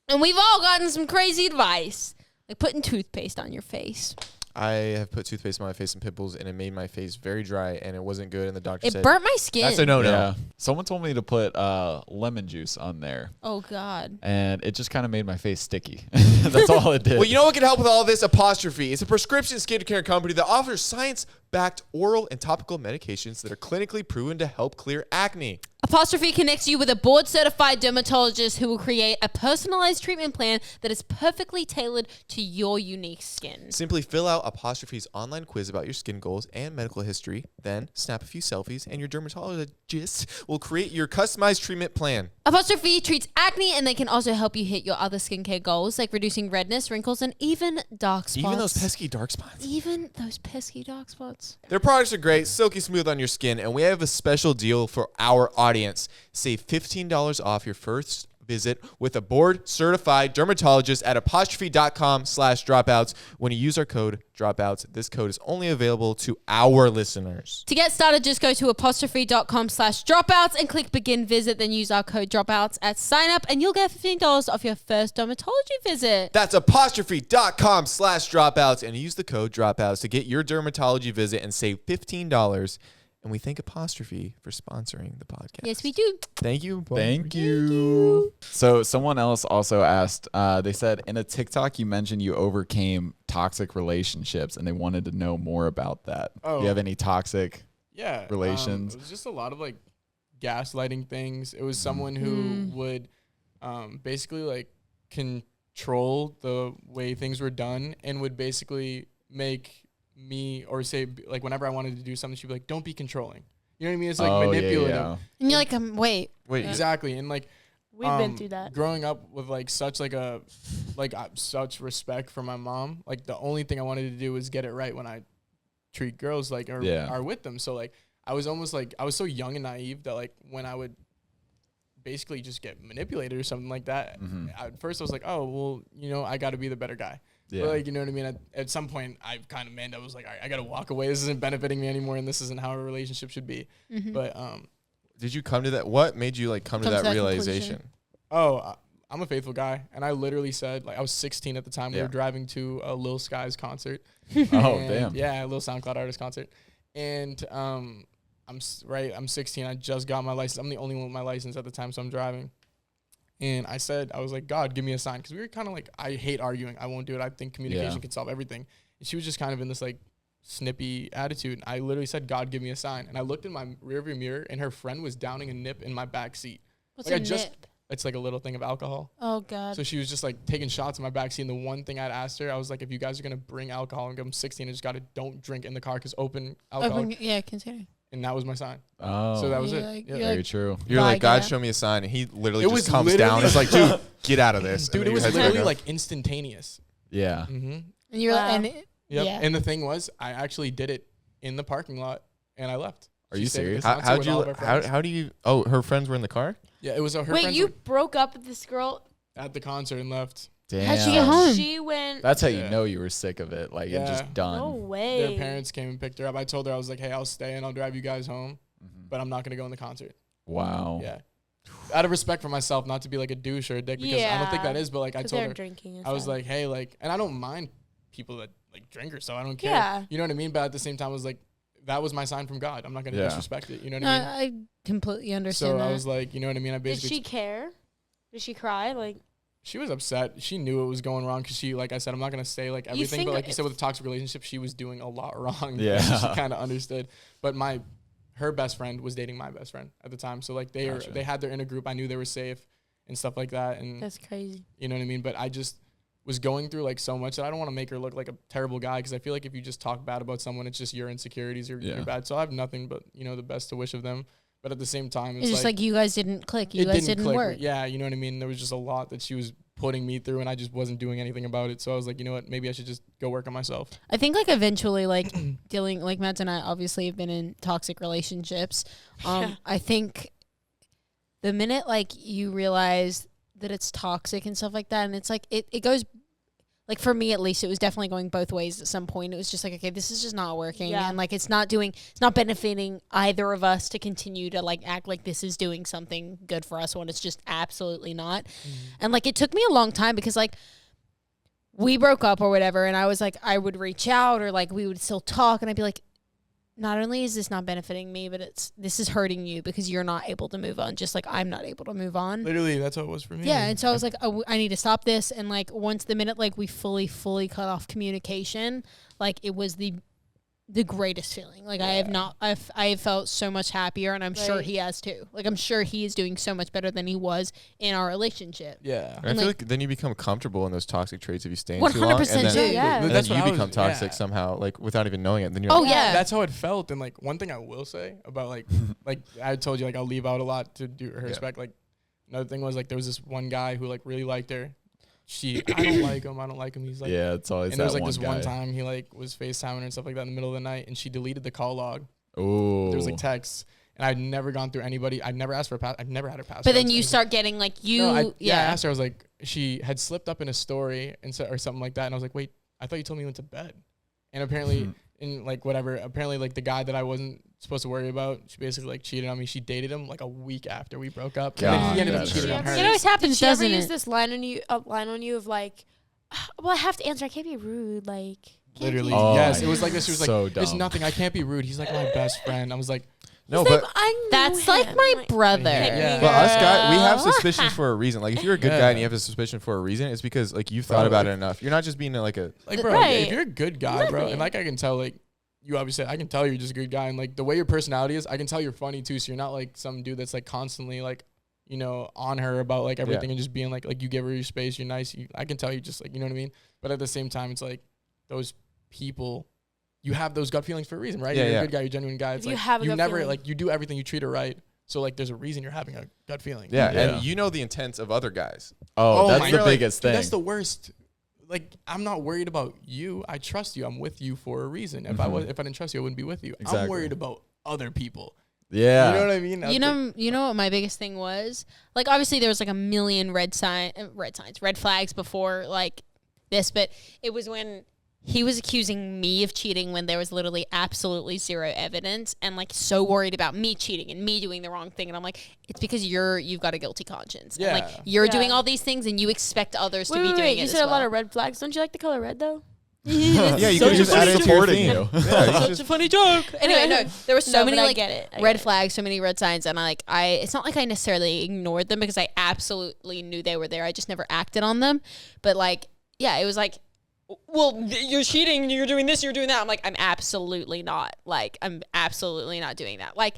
and we've all gotten some crazy advice, like putting toothpaste on your face. I have put toothpaste on my face and pimples, and it made my face very dry, and it wasn't good. And the doctor It said, burnt my skin. "That's a no-no." Yeah. Someone told me to put lemon juice on there, Oh God. and it just kind of made my face sticky. That's all it did. Well, you know what can help with all this? Apostrophe. It's a prescription skincare company that offers science-backed oral and topical medications that are clinically proven to help clear acne. Apostrophe connects you with a board-certified dermatologist who will create a personalized treatment plan that is perfectly tailored to your unique skin. Simply fill out Apostrophe's online quiz about your skin goals and medical history, then snap a few selfies, and your dermatologist will create your customized treatment plan. Apostrophe treats acne, and they can also help you hit your other skincare goals, like reducing redness, wrinkles, and even dark spots. Even those pesky dark spots. Even those pesky dark spots. Their products are great, silky smooth on your skin, and we have a special deal for our audience. Save $15 off your first visit with a board-certified dermatologist at apostrophe.com/dropouts. When you use our code dropouts, this code is only available to our listeners. To get started, just go to apostrophe.com/dropouts and click begin visit, then use our code dropouts at sign up, and you'll get $15 off your first dermatology visit. That's apostrophe.com/dropouts and use the code dropouts to get your dermatology visit and save $15. And we thank Apostrophe for sponsoring the podcast. Yes, we do. Thank you. Thank you. So someone else also asked, they said, in a TikTok, you mentioned you overcame toxic relationships, and they wanted to know more about that. Do Oh. you have any toxic? Yeah. Relations. It was just a lot of like gaslighting things. It was someone who would basically like control the way things were done and would basically make me or say like whenever I wanted to do something, she'd be like, don't be controlling. You know what I mean? It's like manipulative. Yeah. And you're like, wait. Wait, Exactly. And like we've been through that. growing up with like such like a such respect for my mom, like the only thing I wanted to do was get it right when I treat girls like or are with them. So like I was almost like I was so young and naive that like when I would basically just get manipulated or something like that, at first I was like, oh well, you know, I got to be the better guy. Yeah. But like, you know what I mean? At some point, I kind of I was like, I got to walk away. This isn't benefiting me anymore, and this isn't how a relationship should be. But did you come to that? What made you like come to that realization? I'm a faithful guy, and I literally said like I was 16 at the time. We Yeah. were driving to a Lil Skies concert. Oh, And damn. Yeah, a Lil SoundCloud artist concert, and I'm 16. I just got my license. I'm the only one with my license at the time, so I'm driving. And I was like, God, give me a sign. Because we were kind of like, I hate arguing. I won't do it. I think communication can solve everything. And she was just kind of in this like snippy attitude. And I literally said, God, give me a sign. And I looked in my rearview mirror and her friend was downing a nip in my back seat. What's Like, a nip? It's like a little thing of alcohol. Oh, God. So she was just like taking shots in my backseat. And the one thing I'd asked her, I was like, if you guys are going to bring alcohol and I'm 16, I just got to don't drink in the car because open alcohol. Continue. And that was my sign. Oh, So that was You're it. like- Yeah. you're very true. You're Bye, like, God, guy. show me a sign. And he literally It just was comes literally- down. He's like, dude, get out of this. Dude, And it then was your head's literally back like instantaneous. Yeah. Mm-hmm. And you're Wow. and Yep. And the thing was, I actually did it in the parking lot, and I left. Are She you stayed at the serious? concert with all of her friends. how do you, oh, her friends were in the car? Yeah, it was her Wait, friends you were broke up with this girl? at the concert and left. Damn. How'd she get home? She went. That's how you Yeah. know you were sick of it. Like, Yeah. it's just done. No way. Their parents came and picked her up. I told her, I was like, hey, I'll stay and I'll drive you guys home, but I'm not going to go in the concert. Wow. Yeah. Out of respect for myself, not to be like a douche or a dick, because I don't think Yeah. that is, but like I 'Cause told they're her, drinking. And I was stuff. like, hey, like, and I don't mind people that like drink or so. I don't care. Yeah. You know what I mean? But at the same time, I was like, that was my sign from God. I'm not going to Yeah. disrespect it. You know what No, I mean? I completely understand So that. I was like, you know what I mean? I Did basically she care? Did she cry? Like, she was upset. She knew it was going wrong because she, like I said, I'm not going to say like everything, think but like you if- said, with a toxic relationship, she was doing a lot wrong. Yeah. She kind of understood. But my her best friend was dating my best friend at the time. So like they had their inner group. I knew they were safe and stuff like that. And That's crazy. you know what I mean? But I just was going through like so much that I don't want to make her look like a terrible guy, because I feel like if you just talk bad about someone, it's just your insecurities. You're bad. So I have nothing but, you know, the best to wish of them. But at the same time, It's just like you guys didn't click. You it guys didn't click. work. Yeah, you know what I mean? There was just a lot that she was putting me through, and I just wasn't doing anything about it. So I was like, you know what? Maybe I should just go work on myself. I think like eventually like dealing, like Matt and I obviously have been in toxic relationships. I think the minute like you realize that it's toxic and stuff like that, and it's like it goes, like for me at least, it was definitely going both ways at some point. It was just like, okay, this is just not working. Yeah. And like it's not benefiting either of us to continue to like act like this is doing something good for us when it's just absolutely not. And like it took me a long time, because like we broke up or whatever, and I was like, I would reach out, or like we would still talk, and I'd be like, not only is this not benefiting me, but this is hurting you, because you're not able to move on, just like I'm not able to move on. Literally, that's how it was for me. Yeah, and so I was like, oh, I need to stop this. And like once the minute like we fully cut off communication, like it was the greatest feeling. Like I have felt so much happier, and I'm sure he has too. Like I'm sure he is doing so much better than he was in our relationship. Yeah. I feel like then you become comfortable in those toxic traits if you stay in too long, 100% and then, Yeah. and That's then what you I become was- toxic yeah. somehow, like without even knowing it. Then you're Oh like, yeah. That's how it felt. And like one thing I will say about like I told you, like I'll leave out a lot to do her respect. Like another thing was like there was this one guy who like really liked her. I don't like him. He's like, Yeah, it's always and that there was like one this guy. one time he like was FaceTiming her and stuff like that in the middle of the night, and she deleted the call log. Ooh. There was like texts, and I'd never gone through anybody. I'd never asked for I've never had her password. But then you start getting like I asked her. I was like, she had slipped up in a story and or something like that, and I was like, wait, I thought you told me you went to bed. And apparently, in like whatever, apparently like the guy that I wasn't supposed to worry about, she basically like cheated on me. She dated him like a week after we broke up. And then he ended up God, cheating that on hurts. her. It always happens, Did she ever doesn't use it? this line on you of like, well, I have to answer. I can't be rude. Like, can't Literally, be- Oh, yes. It was like this. She was so like, "There's dumb. nothing. I can't be rude. He's like my best friend." I was like, no, He's like, but I know That's like him. my Like, brother. Yeah. But us guys, we have Girl. suspicions for a reason. Like if you're a good guy Yeah. and you have a suspicion for a reason, it's because like you've thought Bro, about like- it enough. You're not just being like a bro, Right. if you're a good guy, bro, Exactly. and like I can tell, like you obviously, I can tell you're just a good guy, and like the way your personality is, I can tell you're funny too. So you're not like some dude that's like constantly like, you know, on her about like everything and just being like you give her your space, you're nice. I can tell you just like, you know what I mean. But at the same time, it's like those people. You have those gut feelings for a reason, right? Yeah, You're yeah. a good guy, you're a genuine guy. It's If you like have a you gut never feeling. like you do everything, you treat her right. So like there's a reason you're having a gut feeling. yeah, Yeah. and you know the intents of other guys. Oh, that's my the God. biggest Dude, thing. that's the worst. Like I'm not worried about you. I trust you. I'm with you for a reason. If I didn't trust you, I wouldn't be with you. I'm Exactly. worried about other people. yeah. You know what I mean? You know what my biggest thing was? Like obviously there was like a million red flags before like this, but it was when he was accusing me of cheating when there was literally absolutely zero evidence, and like so worried about me cheating and me doing the wrong thing. And I'm like, it's because you've got a guilty conscience. And like Yeah. you're Yeah. doing all these things and you expect others to be doing it You as said a lot well. of red flags. Don't you like the color red though? Yeah, you So could just you're add it to your supporting theme. you. Yeah, you Such just, a funny joke. Anyway, no, there were so No, many but I like get it. I red get it. flags, so many red signs, and it's not like I necessarily ignored them because I absolutely knew they were there. I just never acted on them. But like, yeah, it was like, well, you're cheating, you're doing this, you're doing that. I'm like, I'm absolutely not. Like, I'm absolutely not doing that. Like,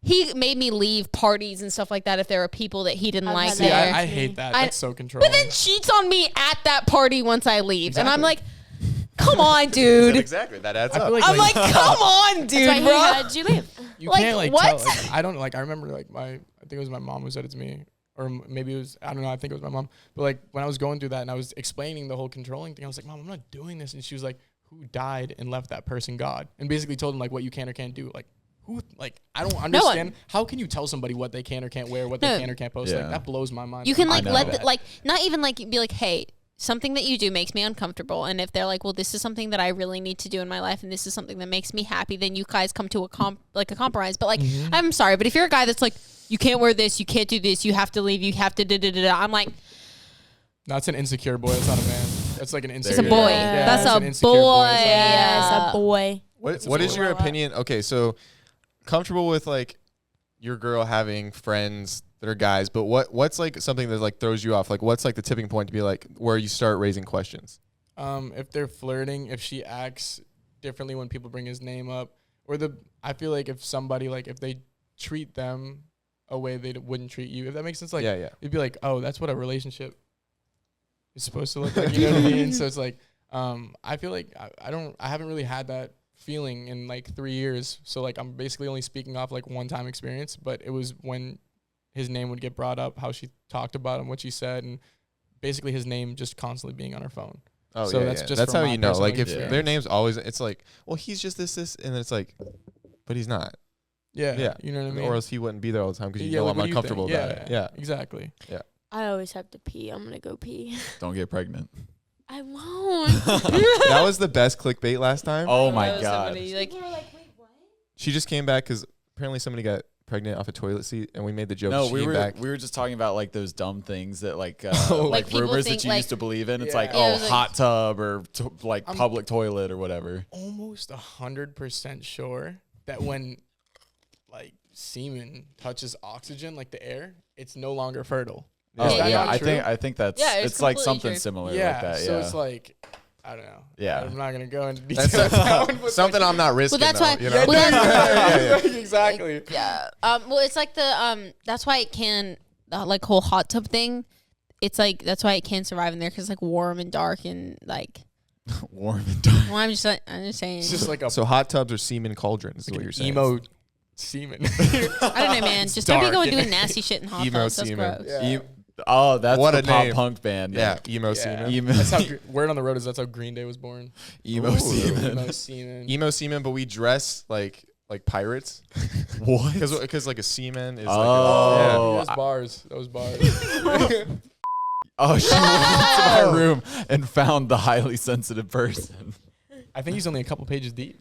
he made me leave parties and stuff like that if there were people that he didn't I've like had See, there. I hate that. I- That's so controlling. But then cheats on me at that party once I leave, and I'm like, Exactly. come on, dude. exactly that adds I up. feel I'm like, come on, dude, That's why bro. he had you leave. you like, can't like what? tell. Like, I don't like. I remember like I think it was my mom who said it to me, or maybe it was I don't know. I think it was my mom. But like when I was going through that and I was explaining the whole controlling thing, I was like, Mom, I'm not doing this. And she was like, who died and left that person God? And basically told him like what you can or can't do. Like who? Like I don't understand. How can you tell somebody what they can or can't wear, what No. they can or can't post? Yeah. Like that blows my mind. You can like know. like not even like be like, hey, something that you do makes me uncomfortable, and if they're like, well, this is something that I really need to do in my life, and this is something that makes me happy, then you guys come to a compromise. But like, I'm sorry, but if you're a guy that's like, you can't wear this, you can't do this, you have to leave, you have to I'm like, That's an insecure boy. That's not a man. That's like an it's insecure. a boy. Yeah. That's an a insecure boy. It's not a man. Yes, a boy. What is your Well, opinion? Okay, so comfortable with like your girl having friends that are guys, but what's like something that like throws you off? Like what's like the tipping point to be like where you start raising questions? If they're flirting, if she acts differently when people bring his name up, I feel like if somebody, like, if they treat them a way they wouldn't treat you, if that makes sense, like, it'd be like, oh, that's what a relationship is supposed to look like, you know what I mean? So it's like, I feel like I haven't really had that feeling in like 3 years. So like, I'm basically only speaking off like one time experience, but it was when his name would get brought up, how she talked about him, what she said, and basically his name just constantly being on her phone. Oh, so yeah, that's yeah. just That's from how my you know. personal Like, if experience. their name's always, it's like, well, he's just this, and then it's like, but he's not. Yeah. You know what I mean? Or else he wouldn't be there all the time because you Yeah, know like, I'm what do you think? uncomfortable about it. Yeah. Exactly. I always have to pee. I'm gonna go pee. Don't get pregnant. I won't. That was the best clickbait last time. Oh my That was god. somebody, like, People were like, wait, what? She just came back because apparently somebody got pregnant off a toilet seat, and we made the joke. No, she we came were back. we were just talking about like those dumb things that like Like like people rumors think, that you like- used to believe in. It's Yeah. like, Yeah, oh, it was like- hot tub or like I'm- public toilet or whatever. Almost 100% sure that when like semen touches oxygen, like the air, it's no longer fertile. Oh Is yeah, that not I true? think that's Yeah, it's it's like completely something true. similar Yeah. like that. So Yeah. it's like, I don't know. Yeah. I'm not gonna go into That's detail. with that one, but something I'm not risking. that's though, why- you know? well, that's- Yeah, yeah. Exactly. Yeah. Well, it's like the that's why it can like whole hot tub thing. It's like that's why it can survive in there because it's like warm and dark and like. warm and dark. Well, I'm just saying. It's just like a So hot tubs are semen cauldrons, is what you're saying. emo semen. I don't know, man. Just don't be dark. going doing nasty shit in hot Emo tubs. That's semen. gross. Yeah. Oh, that's What the a pop name. punk band. Yeah, emo Yeah. semen. Emo, That's how word on the road is. That's how Green Day was born. emo Ooh. semen. Emo semen. Emo semen, but we dress like pirates What? because like a semen is Oh. like Oh, I- those bars. Those bars. Oh, she went into my room and found the highly sensitive person. I think he's only a couple pages deep.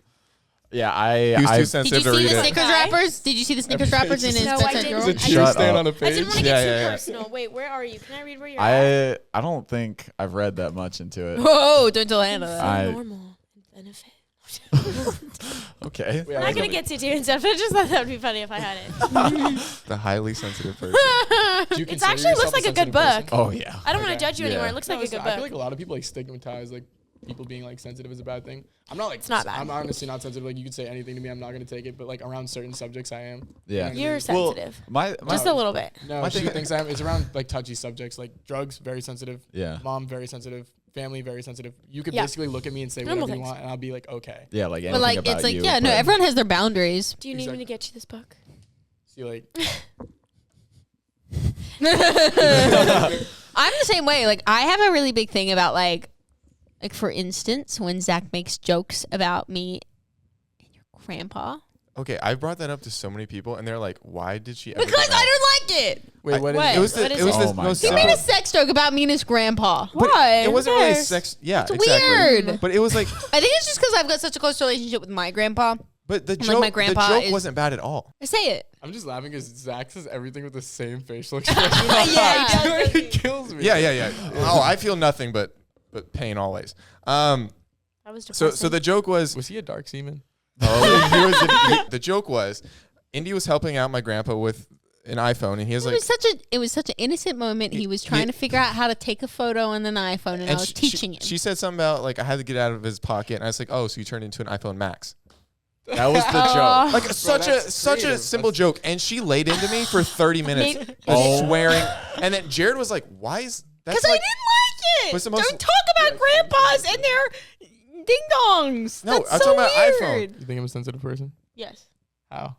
Yeah, he was too I Did you sensitive to see read the it. Snickers Okay. wrappers? Did you see the Snickers wrappers in his No, I bedside didn't. drawer? Is it I tree Shut stand up. on a I didn't page? want to Yeah, get too yeah, yeah. personal. Wait, where are you? Can I read where you're at? I don't think I've read that much into it. Whoa! Don't tell Hannah that. I- Normal and benefit. Okay. Wait, I'm I not gonna like get too and stuff. I just thought that would be funny if I had it. The highly sensitive person. Do you It consider actually looks yourself like a good sensitive person? book. Oh yeah. I don't want Okay. to judge you anymore. Yeah. It looks No, like a listen, good I feel book. like a lot of people like stigmatize like people being like sensitive is a bad thing. I'm not like It's not bad. I'm honestly not sensitive. Like you could say anything to me, I'm not gonna take it. But like around certain subjects, I am. Yeah. You know You're what I mean? Well, sensitive. my Just a little bit. No, My she thing- thinks I am. It's around like touchy subjects, like drugs, very sensitive. yeah. Mom, very sensitive. Family, very sensitive. You could Yeah. basically look at me and say Normal whatever you things. want, and I'll be like, okay. Yeah, like anything But like, about it's like, you, yeah, no, but- everyone has their boundaries. Do you need me Exactly. to get you this book? See, like, I'm the same way. Like, I have a really big thing about like for instance, when Zach makes jokes about me and your grandpa. Okay, I brought that up to so many people, and they're like, "Why did she?" Ever Because do that?" I don't like it. wait, what is What? It was the What is it was it? the Oh my most He God. made a simple- sex joke about me and his grandpa. but Why? It Who wasn't really cares? sex. Yeah, It's exactly. weird. But it was like, I think it's just because I've got such a close relationship with my grandpa. but the like, joke, my grandpa the joke is- wasn't bad at all. I say it. I'm just laughing because Zach says everything with the same facial expression. Yeah, he does. It kills me. Yeah. Oh, I feel nothing but pain always. That was So depressing. the joke was, Was he a dark semen? the joke was, Indy was helping out my grandpa with an iPhone, and he was It like, was such an innocent moment. He was trying to figure out how to take a photo on an iPhone, and I was teaching him. She said something about like I had to get it out of his pocket, and I was like, oh, so you turned into an iPhone Max. That was the joke. Like such a that's such a creative. simple That's- joke, and she laid into me for 30 minutes, Maybe- swearing. And then Jared was like, "Why is Because that's I like didn't like what's it. the most- Don't talk about grandpas and their ding dongs. No, That's I'm so talking about weird. You think I'm a sensitive person? yes, How?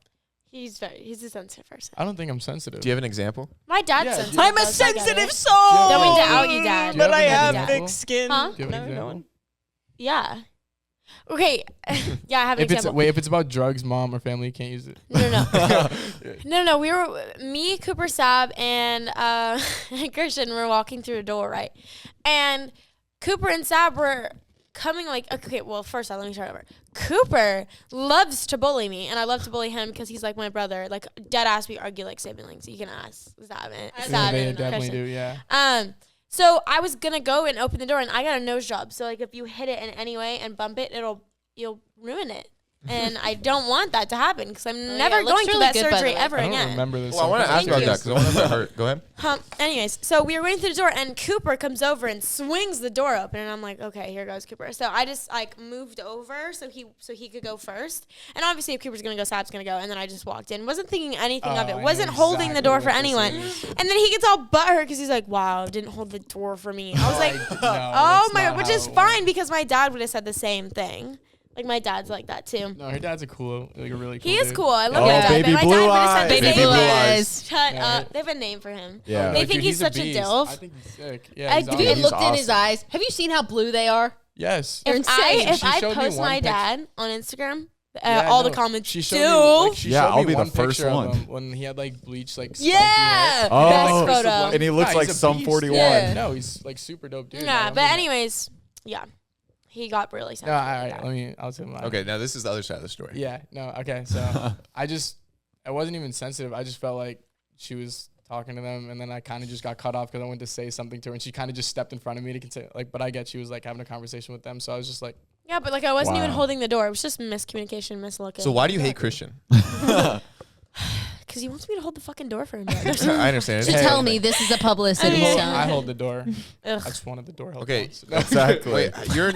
he's a sensitive person. I don't think I'm sensitive. Do you have an example? My dad's Yeah, sensitive. I'm a though, so I get sensitive it. soul. Don't mean to out you, Dad. Do you But I have an have example? thick skin. Huh? Do you have an example? Yeah. Okay. Yeah, I have an If it's example. if it's about drugs, mom or family, you can't use it. No. We were me, Cooper, Sab, and Christian were walking through a door, right? And Cooper and Sab were coming like, okay, well, first let me start over. Cooper loves to bully me, and I love to bully him because he's like my brother. Like dead ass, we argue like siblings. You can ask Sab and Yeah, they and definitely Christian. do. Yeah. So I was gonna go and open the door, and I got a nose job. So like, if you hit it in any way and bump it, you'll ruin it. And I don't want that to happen because I'm yeah, never it looks going through really that good, by the surgery way. ever I don't again. remember this. Well, I want to ask Thank about you. that because I want to hurt. Go ahead. Anyways, so we were going through the door and Cooper comes over and swings the door open and I'm like, okay, here goes Cooper. So I just like moved over so he could go first. And obviously if Cooper's gonna go, Sab's gonna go. And then I just walked in. Wasn't thinking anything of I it. know Wasn't holding the exactly door for what this anyone. is. And then he gets all butthurt because he's like, wow, didn't hold the door for me. I was like, No, oh that's my not god, which how is it fine works. because my dad would have said the same thing. Like my dad's like that too. No, her dad's a really cool He is dude. cool. I love Oh, my dad. baby but my blue dad would have said eyes. the Baby same blue thing. eyes. Shut Yeah, up. right. They have a name for him. Yeah. They Dude, think he's a such a beast. dilf. I think he's sick. Yeah, I he's do. Have you awesome. He's looked in his awesome. eyes? Have you seen how blue they are? Yes. They're insane. If She I showed me post one my picture. dad on Instagram, Yeah, all no, the comments she do. showed me, like, she Yeah, showed I'll me be the one first picture of one. him when he had like bleached like spiky Yeah. hair. Oh. Best Like, crystal photo. black. And he looks Nah, like he's a some beast. 41. Yeah. No, he's like super dope dude. Yeah, I don't but think- anyways, yeah, he got really No, sensitive. all with right. that. I'll tell mine. Okay, now this is the other side of the story. Yeah. No. Okay. So I wasn't even sensitive. I just felt like she was talking to them, and then I kind of just got cut off because I went to say something to her, and she kind of just stepped in front of me to say like, but I get she was like having a conversation with them, so I was just like, Yeah, but like I wasn't even Wow. holding the door. It was just miscommunication, mislooking. So why do you hate Christian? Because he wants me to hold the fucking door for him. I understand. To It's tell everything. me this is a publicity I mean- stunt. I hold the door. Ugh. I just wanted the door held. Okay, once. Exactly. Wait, you're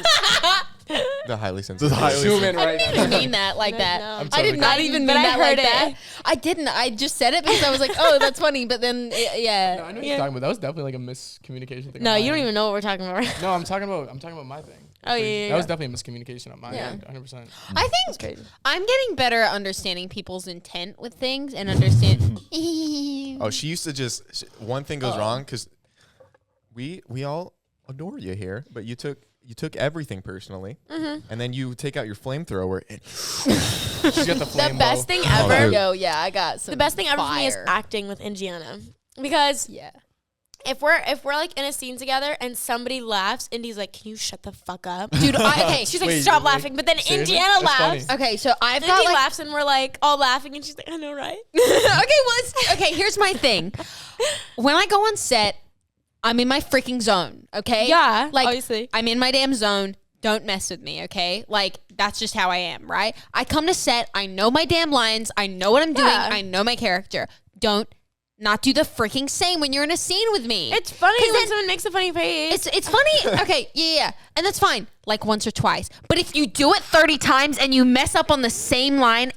the highly sensitive. Zoom in I right didn't now. even mean that like No, that. no. I'm I totally did not kidding. even But mean I that heard like it. that. I didn't. I just said it because I was like, oh, that's funny. But then, No, yeah. I know what you're talking about. That was definitely like a miscommunication thing. No, on you my don't end. even know what we're talking about. No, I'm talking about my thing. Oh, yeah, That was yeah. definitely a miscommunication on my Yeah. end, 100%. I That's think crazy. I'm getting better at understanding people's intent with things and understand. Oh, she used to just one thing goes Oh. wrong because we all adore you here, but you took everything personally, and then you take out your flamethrower. And She's got the The flame best bow. thing Oh, ever. dude. Yo, yeah, I got some. The best thing ever for me is fire. acting with Indiana, because Yeah. if we're like in a scene together and somebody laughs, Indy's like, "Can you shut the fuck up?" Dude, okay. She's like, Wait, "Stop like, laughing," but then seriously? Indiana That's laughs. funny. Okay, so I've Indy got like. laughs and we're like all laughing, and she's like, "I know, right?" Okay, well, okay, here's my thing. When I go on set, I'm in my freaking zone, okay? Yeah, Like, obviously. I'm in my damn zone. Don't mess with me, okay? Like, that's just how I am, right? I come to set. I know my damn lines. I know what I'm doing. Yeah. I know my character. Don't not do the freaking same when you're in a scene with me. It's funny 'Cause when then- someone makes a funny face. It's funny. Okay, yeah. And that's fine. Like once or twice. But if you do it 30 times and you mess up on the same line,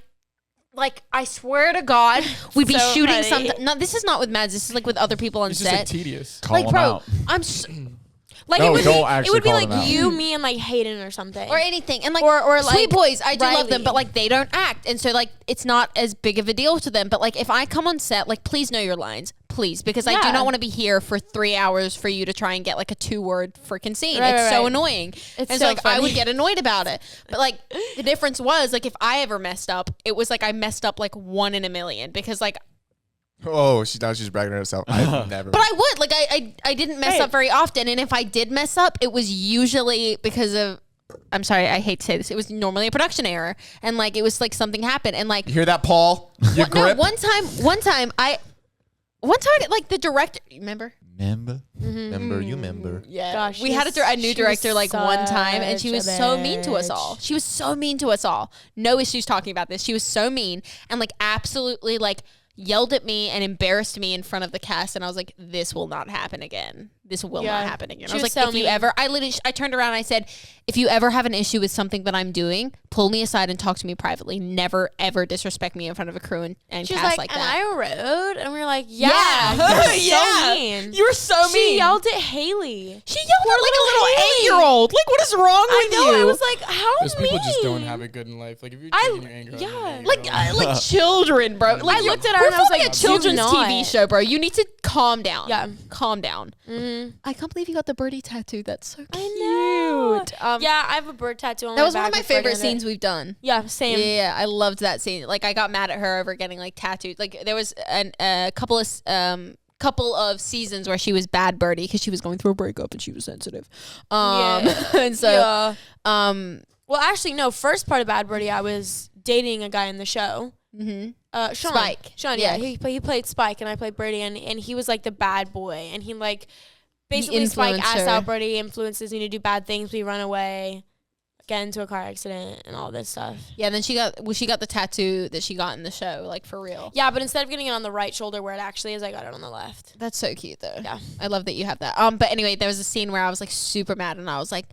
like I swear to God, we'd be So shooting funny. something. No, this is not with Mads. This is like with other people on It's just like set. tedious. Call Like, him bro, out. I'm Like No, it would don't be, it actually would be call like them out. you, me, and like Hayden or something. or anything. And like Or, sweet like, boys, I do love them, Riley. but like they don't act. And so like it's not as big of a deal to them. But like if I come on set, like please know your lines. Please. Because I do Yeah. not want to be here for 3 hours for you to try and get like a 2-word freaking scene. Right, it's right, so right. annoying. It's and so like I would funny. get annoyed about it. But like the difference was like if I ever messed up, it was like I messed up like 1 in a million. Because like oh, she's bragging on herself. I've never. but I would like I didn't mess Right. up very often, and if I did mess up, it was usually because of I'm sorry, I hate to say this. It was normally a production error, and like it was like something happened, and like you hear that, Paul? Your no, grip. one time like the director, remember? Remember? Member, you member. Yeah, Gosh, we she had was- a new she director was like one time, and she such was a so mean to us bitch. all. She was so mean to us all. No issues talking about this. She was so mean and like absolutely like yelled at me and embarrassed me in front of the cast, and I was like, "This will not happen again. This will Yeah. not happen again." She I was was like, so "If you mean. ever," I turned around and I said, "If you ever have an issue with something that I'm doing, pull me aside and talk to me privately. Never ever disrespect me in front of a crew and She was cast like, like "Am that." I rude?" And we were like, "Yeah, Yeah. you're Yeah. so mean." You were so She mean. yelled at Haley. She yelled at like a little little Haley. 8-year-old. Like, what is wrong I with know. you? I was like, "How Those mean?" people just don't have it good in life. Like if you're I- taking your anger out on yeah. your anger, like children, bro. Like I looked at her we're and I was filming like, a children's "Do TV not." show, bro. You need to calm down. Yeah. calm down. Mhm. I can't believe you got the birdie tattoo. That's so cute. I know. Yeah, I have a bird tattoo on That my was one back of my with Birdie favorite under it. scenes we've done. Yeah, same. Yeah, I loved that scene. Like I got mad at her over getting like tattooed. Like there was a couple of seasons where she was bad birdie because she was going through a breakup and she was sensitive. Yeah. And so Yeah. um Well, actually, no. First part of Bad Birdie, I was dating a guy in the show. mhm. Sean. Spike. Sean, Yeah. yeah. He played Spike, and I played Birdie, and he was like the bad boy, and he like basically Spike influenced asked her. out Birdie, influences me to do bad things. We run away. get into a car accident and all this stuff. Yeah, then she got the tattoo that she got in the show, like for real. Yeah, but instead of getting it on the right shoulder where it actually is, I got it on the left. That's so cute though. Yeah. I love that you have that. But anyway, there was a scene where I was like super mad and I was like,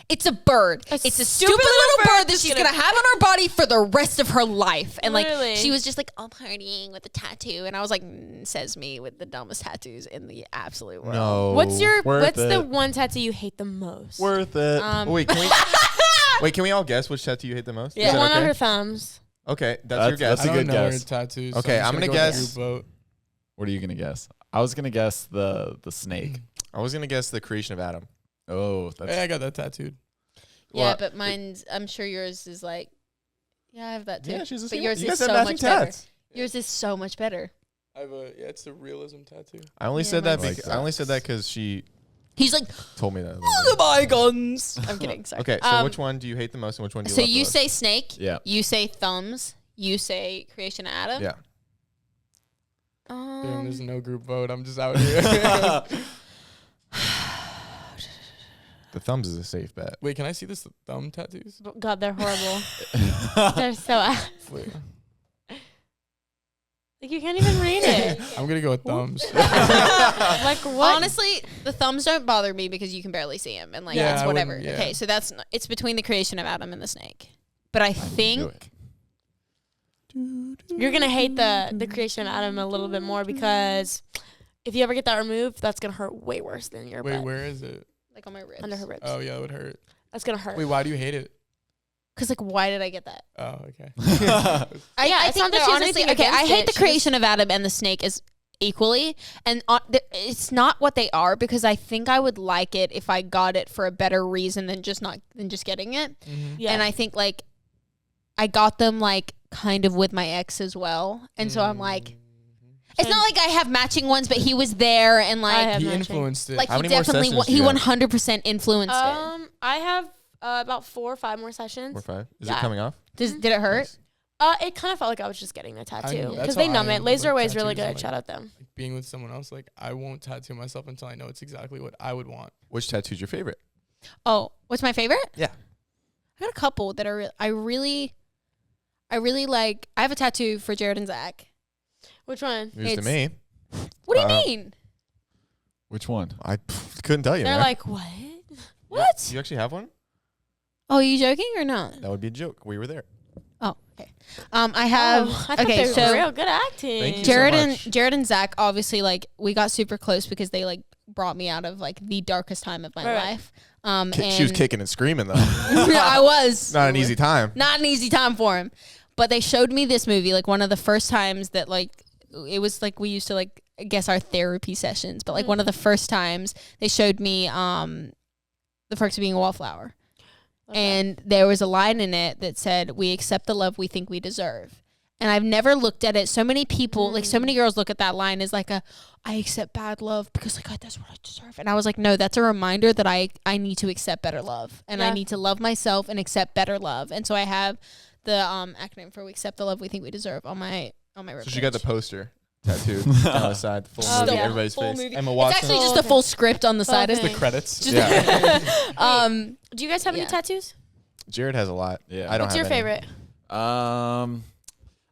it's a bird. It's a stupid little bird that she's gonna have on her body for the rest of her life. And Literally. like she was just like, I'm partying with a tattoo. And I was like, says me with the dumbest tattoos in the absolute world. No. What's worth the it. one tattoo you hate the most? Worth it. Wait, can we all guess which tattoo you hate the most? Yeah, Is that one on okay? her thumbs. Okay, that's your guess. That's a I don't good know guess. her tattoos. Okay, I'm gonna guess- Vote. What are you gonna guess? I was gonna guess the snake. I was gonna guess the creation of Adam. Oh, that's Hey, I got that tattooed. Yeah, Well, but mine's, I'm sure yours is like, yeah, I have that too. Yeah, she's the but same. yours You is guys have so matching much better. tats. Yours is so much better. I have it's a realism tattoo. I only Yeah, said that. mine's I only said that because she He's like, told me that. the bygones. I'm kidding. Sorry. Okay, so which one do you hate the most, and which one do you So love the you most? say snake. Yeah. You say thumbs. You say creation of Adam. Yeah. Damn, there's no group vote. I'm just out here. The thumbs is a safe bet. Wait, can I see this thumb tattoos? God, they're horrible. They're so ass. Wait, Like, you can't even read it. I'm gonna go with thumbs. Like, what? Honestly, the thumbs don't bother me because you can barely see him, and like Yeah, it's I whatever. wouldn't- yeah. Okay, so it's between the creation of Adam and the snake. But I Do think it. You're going to hate the creation of Adam a little bit more because if you ever get that removed, that's going to hurt way worse than your Wait, butt. where is it? like on my ribs. Under her ribs. Oh yeah, it would hurt. That's going to hurt. Wait, why do you hate it? Because like, why did I get that? Oh, okay. Yeah, I it's think not that that she has honestly, anything okay, I against hate it. the She creation of Adam and the snake is equally, and it's not what they are because I think I would like it if I got it for a better reason than just getting it. Yeah. And I think like I got them like kind of with my ex as well, and so I'm like, it's not like I have matching ones, but he was there and I like have He matching. influenced it. like How he many more definitely sessions do he you have? 100% influenced it. I have about 4 or 5 more sessions. 4 or 5. Is Yeah. it coming off? Did it hurt? It kind of felt like I was just getting a tattoo that's because they how numb I it. am Laser with Away is really tattoos, good. like- Shout out them. Like being with someone else, like I won't tattoo myself until I know it's exactly what I would want. Which tattoo's your favorite? Oh, what's my favorite? Yeah. I got a couple that are I really like. I have a tattoo for Jared and Zach. Which one? News to It's- me. What do you mean? Which one? I couldn't tell you. They're man. like, what? What? You actually have one? Oh, are you joking or not? That would be a joke. We were there. Oh, okay. I have I thought okay. they were So real good acting. Thank you so much. Jared and Zach obviously like we got super close because they like brought me out of like the darkest time of my Right. life. And She was kicking and screaming though. I was Not an easy time. not an easy time for him. But they showed me this movie like one of the first times that like it was like we used to like I guess our therapy sessions, but like one of the first times they showed me The Perks of Being a Wallflower. And there was a line in it that said, "We accept the love we think we deserve." And I've never looked at it. So many people, like so many girls look at that line as like I accept bad love because like that's what I deserve. And I was like, no, that's a reminder that I need to accept better love. And I Yeah. need to love myself and accept better love. And so I have the acronym for "We accept the love we think we deserve" on my So she got the poster tattooed down the side, the full Oh, movie, yeah. everybody's Full face. movie. Emma It's Watson. actually just Oh, a okay. full script on the side. Okay. The credits. Just Yeah. Do you guys have Yeah. any tattoos? Jared has a lot. Yeah. I don't What's have your any. favorite?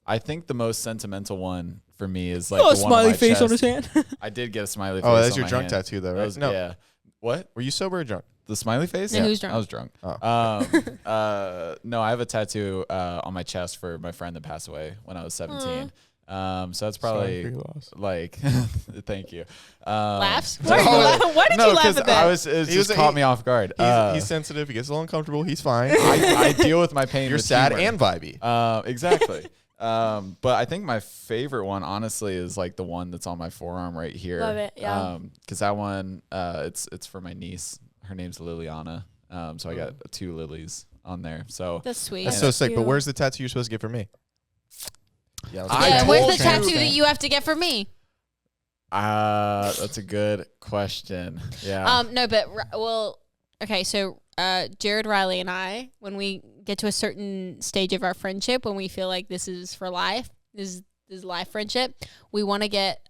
I think the most sentimental one for me is like the one on my chest. hand. I did get a smiley face. Oh, that's on your my drunk hand. tattoo though, That right? was- No. Yeah. What? Were you sober or drunk? The smiley face? And who's drunk? I was drunk. Oh. No, I have a tattoo on my chest for my friend that passed away when I was 17. So that's Sorry probably for your loss. like, thank you. Laughs? Why Why did you laugh at that? it was He just was- caught he- me off guard. He's sensitive. He gets a little uncomfortable. He's fine. I deal with my pain. You're with sad humor. and vibey. Exactly. But I think my favorite one, honestly, is like the one that's on my forearm right here. Love it, yeah. Because that one, it's for my niece. Her name's Liliana. So I got 2 lilies on there. So That's sweet. That's Yeah. so sick. But Cute. where's the tattoo you're supposed to get for me? Yeah, let's I Yeah, go. where's told the you. tattoo that you have to get for me? that's a good question. Yeah. No, but okay. So Jared, Riley, and I, when we get to a certain stage of our friendship, when we feel like this is for life, this is life friendship, we want to get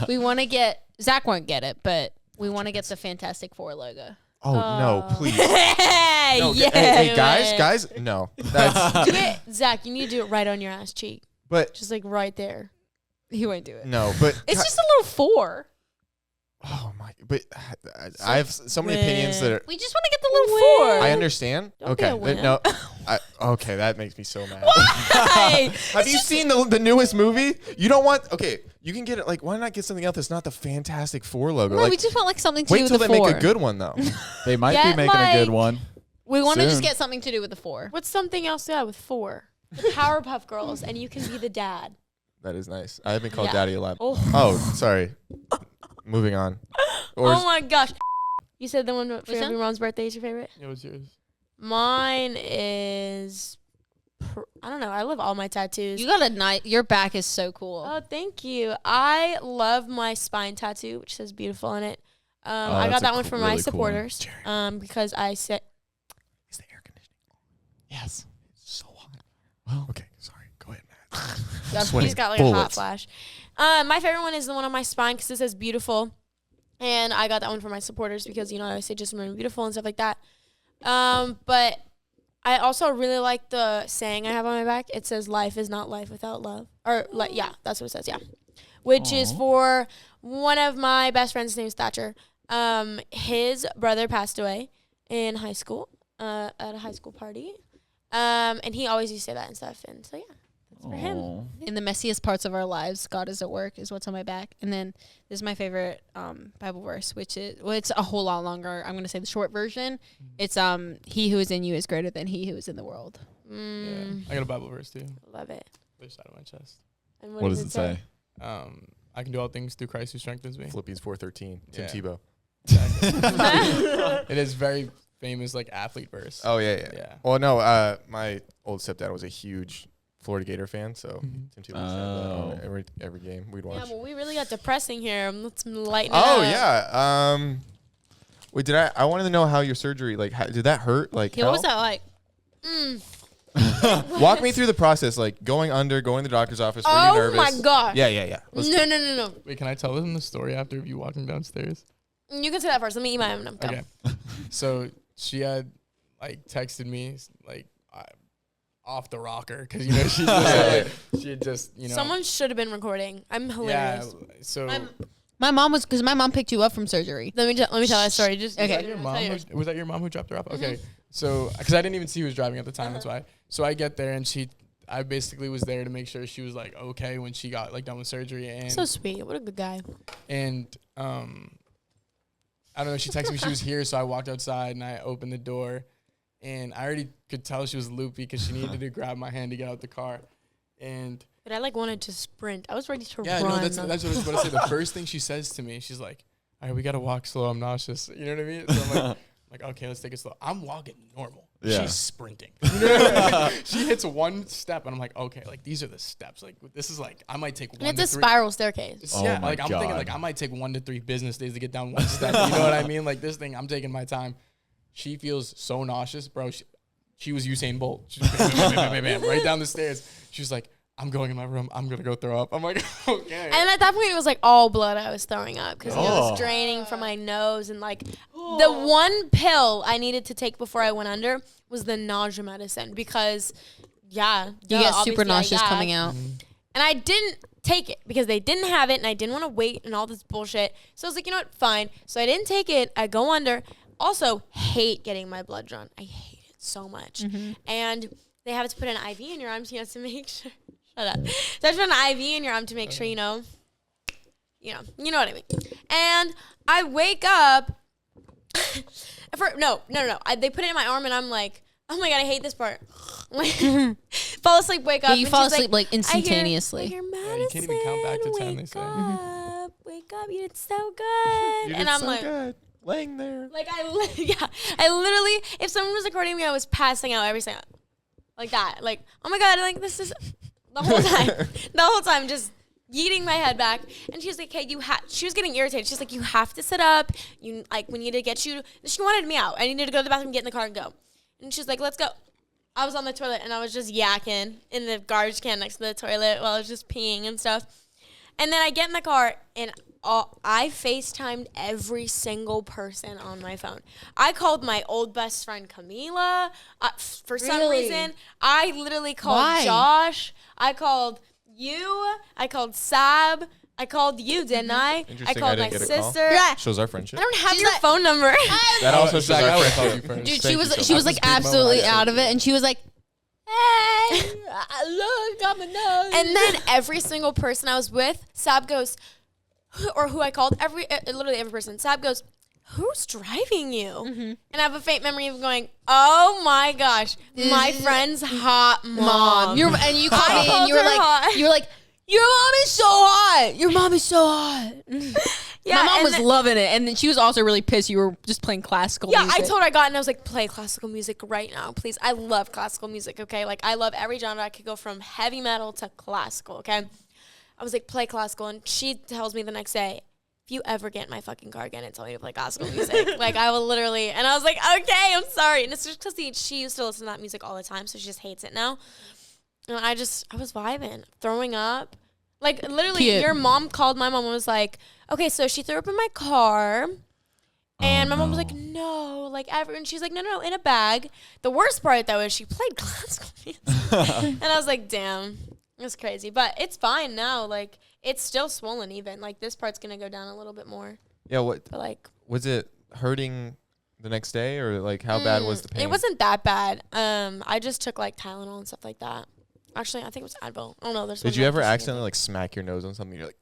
we want to get Zach won't get it, but we want to get the Fantastic Four logo. Oh no, please. Hey, No, yeah. hey, guys, no. That's Do it, Zach. You need to do it right on your ass cheek, but just like right there. He won't do it. no, but It's just a little 4. oh my, but I have so many opinions that are, We just want to get the little 4. I understand. Don't be a Okay, wimp. no, okay, that makes me so mad. Hey, Have you seen the newest movie? You don't want okay. You can get it like why not get something else that's not the Fantastic Four logo? No, like, we just want like something to do wait with till the they 4. make a good one though. They might Get, be making a good like- one. We want to just Soon. get something to do with the 4. what's something else? Yeah, with 4. The Powerpuff Girls, and you can be the dad. That is nice. I have been called Yeah. daddy a lot. Oh, Oh, sorry. Moving on. Or oh my gosh. You said the one for Which one? your mom's birthday is your favorite? Yeah, what's yours? Mine is, I don't know. I love all my tattoos. You got a nice. Your back is so cool. Oh, thank you. I love my spine tattoo, which says beautiful on it. I got that's a that one for my really cool one. supporters. Because I said, is the air conditioning on? Yes. It's so hot. Well, okay, sorry. Go ahead, Matt. he's sweating got like a hot bullets. flash. My favorite one is the one on my spine because it says beautiful. And I got that one for my supporters because, you know, I always say just remember beautiful and stuff like that. But I also really like the saying I have on my back. It says life is not life without love. Or, like, yeah, that's what it says, yeah. Which is Aw. for one of my best friends. His name is Thatcher. His brother passed away in high school, at a high school party. And he always used to say that and stuff. And so, yeah, that's for him. Aw. In the messiest parts of our lives, God is at work is what's on my back. And then this is my favorite Bible verse, which is, well, it's a whole lot longer. I'm going to say the short version. It's he who is in you is greater than he who is in the world. Yeah, I got a Bible verse too. Love it. Other side of my chest. And What does it say? I can do all things through Christ who strengthens me. Philippians 4:13. Tim Yeah. Tebow. Exactly. It is very famous, like athlete verse. Oh yeah. Yeah. Well, no, my old stepdad was a huge Florida Gator fan, so Mhm. Tim Tebow used to have that on Oh. every game we'd watch. Yeah, well, we really got depressing here. Let's lighten it Oh up. yeah. Wait, I wanted to know how your surgery did that hurt? Like What was that like? Walk me through the process, like going to the doctor's office. Were you Oh nervous? my gosh. Yeah. Let's- No. Wait, can I tell them the story after of you walking downstairs? You can say that first. Let me eat my M&M. Go. Okay. So she had like texted me like off the rocker because you know she had just Someone should have been recording. I'm hilarious. yeah. So My mom was, because my mom picked you up from surgery. Let me tell that story. Just Okay. was that your mom? Was that your mom who dropped her off? Okay. So because I didn't even see who was driving at the time, that's why. So I get there and I basically was there to make sure she was like okay when she got like done with surgery and So sweet. What a good guy. and I don't know. She texted me she was here, so I walked outside and I opened the door, and I already could tell she was loopy because she needed to grab my hand to get out the car, and But I wanted to sprint. I was ready to yeah, run. no, that's what I was about to say. The first thing she says to me, she's like, "All right, we gotta walk slow. I'm nauseous." You know what I mean? So I'm like, okay, let's take it slow. I'm walking normal. Yeah. She's sprinting. You know what I mean? She hits one step, and I'm like, okay, like these are the steps. Like this is like I might take And 1 it's to a 3. spiral staircase. It's- Oh yeah, my like I'm thinking God. like I might take 1 to 3 business days to get down one step. You know what I mean? Like this thing, I'm taking my time. She feels so nauseous, bro. She was Usain Bolt. She was bam, right down the stairs. She was like, I'm going in my room. I'm gonna go throw up. I'm like, okay. And at that point, it was like all blood I was throwing up because it was Oh. draining from my nose. And like the one pill I needed to take before I went under was the nausea medicine because, yeah. You get super nauseous yeah. coming out. Mm-hmm. And I didn't take it because they didn't have it and I didn't want to wait and all this bullshit. So I was like, you know what? Fine. So I didn't take it. I go under. Also, hate getting my blood drawn. I hate it so much. And they have to put an IV in your arm to make sure. Shut up. So I just put an IV in your arm to make sure, you know what I mean. And I wake up. They put it in my arm and I'm like, oh my God, I hate this part. Fall asleep, wake up. Yeah, you and fall she's asleep like I instantaneously. hear you Madison, can't even count back to 10, they say. Wake up, you did so good. You And did I'm so like, good. Laying there. like I literally, if someone was recording me, I was passing out every second. Like that. Like, oh my God, like this is the whole time just yeeting my head back. And she was like, hey, she was getting irritated. She's like, you have to sit up. We need to get you. She wanted me out. I needed to go to the bathroom, get in the car and go. And she's like, let's go. I was on the toilet and I was just yakking in the garbage can next to the toilet while I was just peeing and stuff. And then I get in the car, and I FaceTimed every single person on my phone. I called my old best friend Camila. For some reason, I literally called Josh. I called you. I called Sab. I called you, didn't I? Interesting, I called my didn't get a call. sister. Yeah. Shows our friendship. I don't have your phone number. That also shows Zach, I our would call you friendship. first. Dude, Thank she you was so she was much. like That was a big absolutely moment. out of it, and she was like, "Hey, I got my nose." And then every single person I was with, Sab goes, who I called, literally every person, Sab goes, who's driving you? And I have a faint memory of going, oh my gosh, my friend's hot mom. And you called me, and you were called her hot. like, your mom is so hot. Your mom is so hot. Yeah, My mom and was then- loving it, and then she was also really pissed you were just playing classical Yeah, music. I told her I got, and I was like, play classical music right now, please. I love classical music, okay? Like, I love every genre. I could go from heavy metal to classical, okay? I was like, play classical, and she tells me the next day, if you ever get in my fucking car again and tell me to play classical music, like, I will literally, and I was like, okay, I'm sorry. And it's just because she used to listen to that music all the time, so she just hates it now. And I was vibing, throwing up. Like, literally, Cute. your mom called my mom and was like, okay, so she threw up in my car. And my mom was like, no, like, and she's like, no, in a bag. The worst part, though, is she played classical music. And I was like, damn, it's crazy. But it's fine now. Like, it's still swollen even. Like, this part's going to go down a little bit more. Yeah, what But, like, was it hurting the next day, or like how bad was the pain? it wasn't that bad. I just took, like, Tylenol and stuff like that. Actually, I think it was Advil. I don't know. There's Did one you ever medication. accidentally like smack your nose on something? You're like,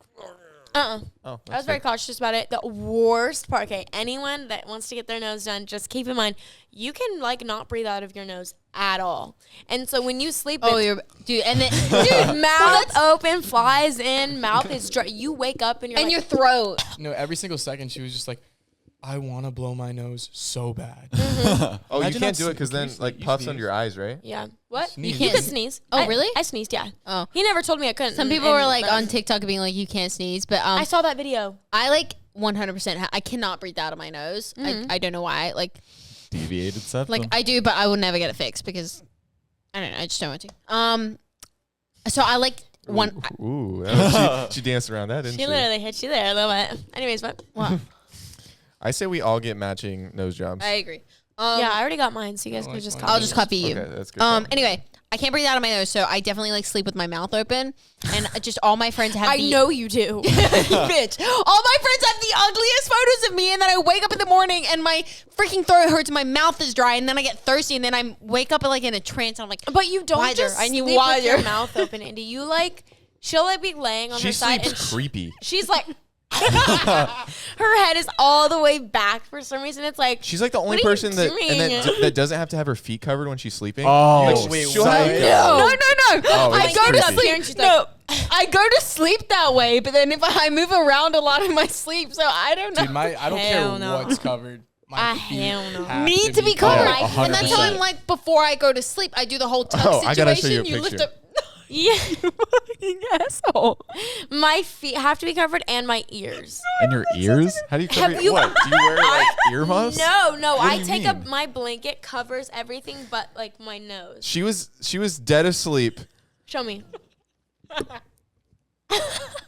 Uh-uh. oh, I was very cautious about it. The worst part, okay, anyone that wants to get their nose done, just keep in mind, you can, like, not breathe out of your nose at all. And so when you sleep, dude, and then dude, mouth open, flies in, mouth is dry. You wake up and you're and like, your throat. No, every single second she was just like, I want to blow my nose so bad. oh, you Imagine can't not do it because can you then sneeze? like You puffs sneeze? under your eyes, right? yeah. What? Sneeze. You could sneeze. Oh, really? I sneezed, yeah. Oh. He never told me I couldn't. Some people were like on TikTok being like, you can't sneeze, but I saw that video. I like 100%. I cannot breathe out of my nose. I don't know why. Like Deviated septum. I do, but I will never get it fixed because I don't know. I just don't want to. So I like one. Ooh, she danced around that, didn't she? She literally hit you there a little bit. Anyways, what? Wow. I say we all get matching nose jobs. I agree. Yeah, I already got mine, so you guys I can like just mine. copy. I'll just copy you. Okay, that's good. Anyway, I can't breathe out of my nose, so I definitely like sleep with my mouth open, and just all my friends have. I know you do. Bitch. All my friends have the ugliest photos of me, and then I wake up in the morning and my freaking throat hurts, and my mouth is dry, and then I get thirsty, and then I wake up like in a trance. And I'm like, But you don't Wiser. just I need sleep with your wiser. mouth open, Indy. You like, she'll like be laying on She her side sleeps and creepy. she's like, her head is all the way back for some reason. It's like, She's like the only What are you person that doing? that doesn't have to have her feet covered when she's sleeping. Oh, Like, wait, she'll what? have- no. Oh, I it's go to creepy. sleep. And she's No, I go to sleep that way, but then if I move around a lot in my sleep, so I don't know. Dude, I don't Hell care no. what's covered. My feet hell no. have need to be covered. Oh, And that's how I'm 100%. like before I go to sleep. I do the whole tuck Oh, situation. I gotta show you a lift picture. up. yeah, You fucking asshole. my feet have to be covered and my ears. In your ears? How do you cover Have you- what? Do you wear like earmuffs? No, do I you take mean? my blanket covers everything but like my nose. She was dead asleep. Show me.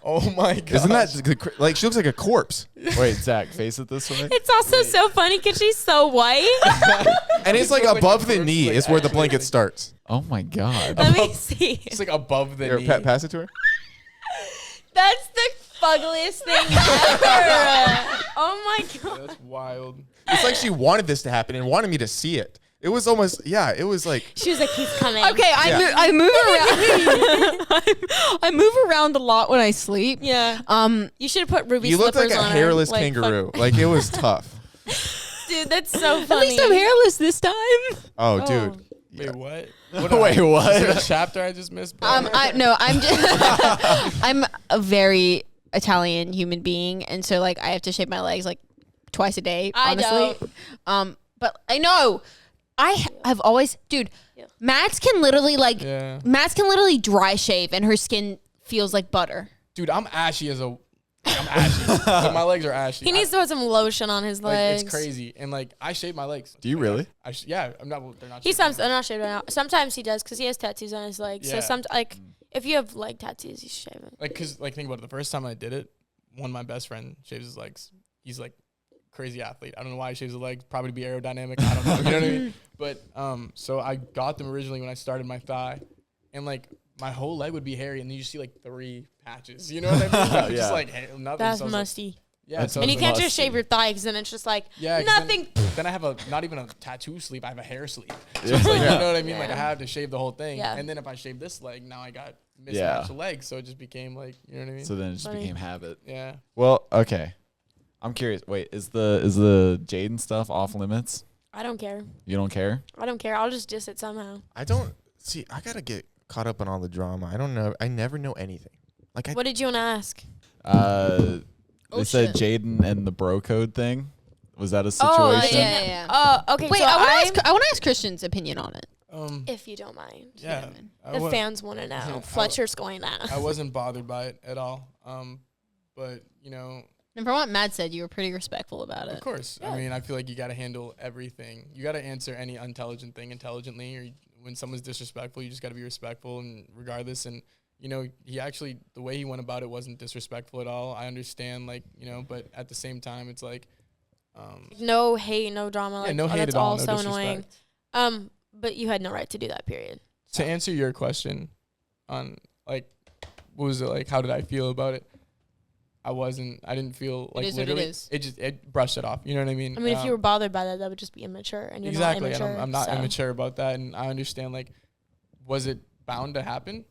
Oh my god. Isn't that like she looks like a corpse? Wait, Zach, face it this way. It's also so funny because she's so white. And it's like Like above a the corpse, knee like, is where the actually, blanket like- starts. Oh my god. Let me see. It's like above the Here, knee. pass it to her. That's the fuggliest thing ever. Oh my god. That's wild. It's like she wanted this to happen and wanted me to see it. It was almost it was like She was like, he's coming. Okay, Yeah. I move around. I move around a lot when I sleep. Yeah. You should have put ruby you looked slippers like a on hairless her. Like, kangaroo. Like it was tough. Dude, that's so At funny. least I'm hairless this time. Oh, Oh. dude. Wait, what? Wait, what? Is there a chapter I just missed? bro? I'm just I'm a very Italian human being, and so like I have to shave my legs like twice a day. I Honestly, but I know I've always, dude. Yeah. Mads can literally Yeah. Mads can literally dry shave, and her skin feels like butter. Dude, I'm ashy. So my legs are ashy. He needs to put some lotion on his like legs. it's crazy. And like I shave my legs. Do you really? Yeah, I'm not. Well, they're not. He shaved. they're not shaved right now. Sometimes he does because he has tattoos on his legs. Yeah. So like If you have leg tattoos, you should shave it. Like, cause like think about it. The first time I did it, one of my best friend shaves his legs. He's like crazy athlete. I don't know why he shaves his legs. Probably to be aerodynamic. I don't know. You know what I mean? But so I got them originally when I started my thigh, and like my whole leg would be hairy, and then you see like 3 patches. You know what I mean? Like, Yeah. just like nothing. That's So I was like, musty. yeah. That's So And I you was can't like, just shave your thigh because then it's just like yeah, 'cause nothing. Then I have not even a tattoo sleeve. I have a hair sleeve. So it's like, you know what I mean? Like I Yeah. had to shave the whole thing. Yeah. And then if I shave this leg, now I got Yeah. mismatched legs. So it just became like, you know what I mean? So then it just Funny. became habit. Yeah. Well, okay. I'm curious. Wait, is the Jaden stuff off limits? I don't care. You don't care? I don't care. I'll just diss it somehow. I don't see. I gotta get caught up on all the drama. I don't know. I never know anything. Like What did you want to ask? They said Jaden and the bro code thing. Was that a Oh, situation? yeah. Oh, okay. Wait, so I want to ask Christian's opinion on it. if you don't mind. Yeah. The fans want to know. Fletcher's going to. I wasn't bothered by it at all. But, And from what Matt said, you were pretty respectful about of it. course. I mean, I feel like you got to handle everything. You got to answer any unintelligent thing intelligently. Or when someone's disrespectful, you just got to be respectful and regardless. And, he actually, the way he went about it wasn't disrespectful at all. I understand, but at the same time, it's like, No hate, no drama. yeah, Like, no hate that's at all. all No so disrespect. annoying. But you had no right to do that, period. To answer your question on, what was it like? How did I feel about it? I didn't feel like is what it literally. is. It brushed it off. You know what I mean? I mean, if you were bothered by that, that would just be immature. And you're exactly, not immature. and I'm not so. immature about that, and I understand. Was it bound to happen?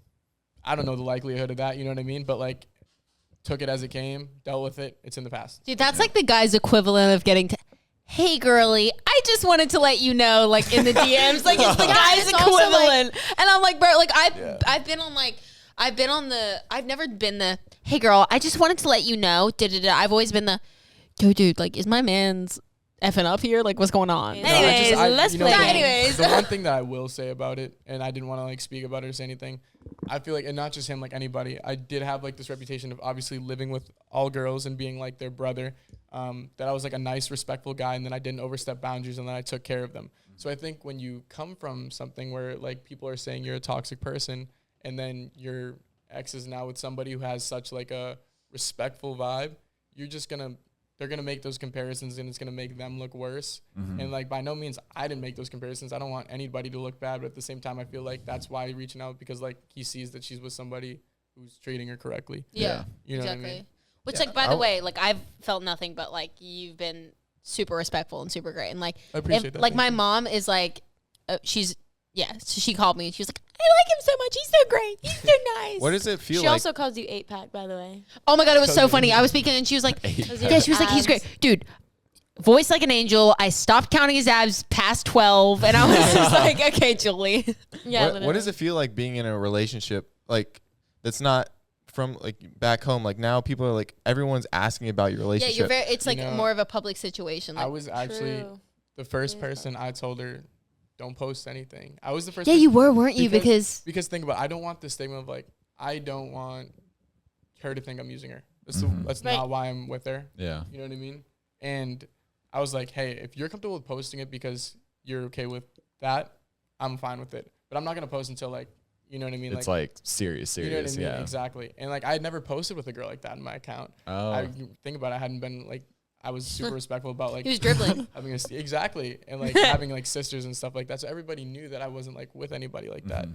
I don't know the likelihood of that. You know what I mean? But took it as it came, dealt with it. It's in the past. Dude, that's like the guy's equivalent of getting to, hey, girly, I just wanted to let you know, in the DMs. It's the guy's it's also, equivalent. And I'm like, bro, Yeah. I've never been the, hey, girl, I just wanted to let you know. I've always been the, yo, dude, is my man's effing up here? What's going on? No, Anyways, let's play games. The one thing that I will say about it, and I didn't want to speak about it or say anything, I feel and not just him, anybody, I did have this reputation of obviously living with all girls and being their brother, that I was a nice, respectful guy, and then I didn't overstep boundaries, and then I took care of them. So I think when you come from something where people are saying you're a toxic person, and then your ex is now with somebody who has such a respectful vibe, they're going to make those comparisons, and it's going to make them look worse. Mm-hmm. And by no means, I didn't make those comparisons. I don't want anybody to look bad, but at the same time, I feel that's why he's reaching out, because he sees that she's with somebody who's treating her correctly. Yeah, You know exactly. what I mean? Which, Yeah. by the way, I've felt nothing but, you've been super respectful and super great. And, I appreciate that. my Thank you. mom is, so she called me, and she was like, I like him so much. He's so great. He's so nice. What does it feel She like? also calls you 8-pack, by the way. Oh, my God, it was so Because- funny. I was speaking, and she was like, Because yeah, she was like, he's great. Dude, voice like an angel. I stopped counting his abs past 12, and I was just like, okay, Julie. Yeah. What does it feel like being in a relationship that's not from back home? Now people are everyone's asking about your Yeah, relationship. it's more of a public situation. I was actually True. the first person I told her, don't post anything. I was the first yeah, person. you were, weren't you? Because Because think about it, I don't want the stigma of I don't want her to think I'm using her. That's Right. not why I'm with her. Yeah. You know what I mean? And I was like, hey, if you're comfortable with posting it because you're okay with that, I'm fine with it. But I'm not gonna post until you know what I mean? It's serious, you know what I mean? yeah. Exactly. And I had never posted with a girl like that in my account. Oh. I think about it, I hadn't been I was super respectful about he was dribbling. having exactly and having sisters and stuff like that. So everybody knew that I wasn't with anybody like that. Mhm.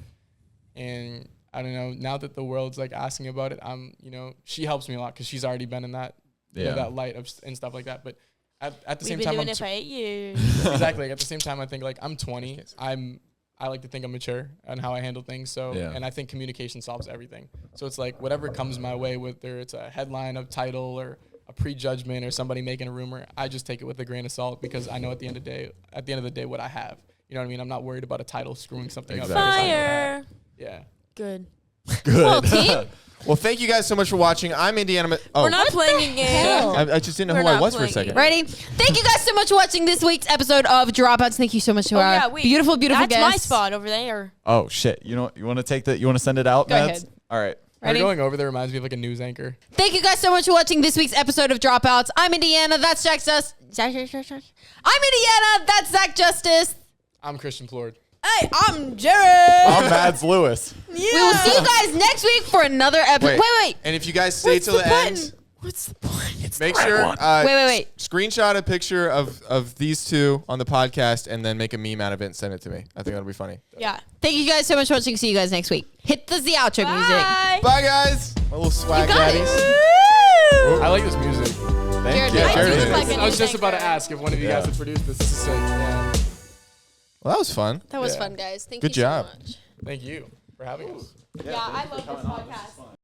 And I don't know, now that the world's asking about it, I'm she helps me a lot because she's already been in that that light of and stuff like that. But at the We've same been time, doing I'm it for 8 years. exactly. At the same time, I think I'm 20. I like to think I'm mature and how I handle things. So, Yeah. and I think communication solves everything. So it's whatever comes my way, whether it's a headline, a title, or a prejudgment, or somebody making a rumor, I just take it with a grain of salt because I know at the end of the day, what I have. You know what I mean? I'm not worried about a title screwing something up. because I know what I have. Fire. Yeah. Good. Well, team, Well, thank you guys so much for watching. I'm Indiana. Oh, We're not playing a game. hell? I just didn't know We're who I not was for a playing second. it. ready? Thank you guys so much for watching this week's episode of Dropouts. Thank you so much to Oh, our yeah, wait. beautiful That's guests. my spot over there. Oh shit! You want to take that? You want to send it out, Go Mads? ahead. All right. Her Ready? going over there reminds me of a news anchor. Thank you guys so much for watching this week's episode of Dropouts. I'm Indiana. That's Jack Justice. I'm Indiana. That's Zach Justice. I'm Christian Plourde. Hey, I'm Jared. I'm Mads Lewis. Yeah. We will see you guys next week for another episode. Wait. And if you guys stay till the end, What's the point? make sure Wait. screenshot a picture of these two on the podcast and then make a meme out of it and send it to me. I think that'll be funny. Yeah. Thank you guys so much for watching. See you guys next week. Hit the outro music. Bye, guys. My little swag You got it. daddies. I like this music. Thank Jared, you. I do Jared. like I was just about to anything. ask if one of you Yeah. guys had produced this. This is sick. Yeah. Well, that was fun. That was Yeah. fun, guys. Thank Good you job. so much. Thank you for having us. Yeah, I love this podcast.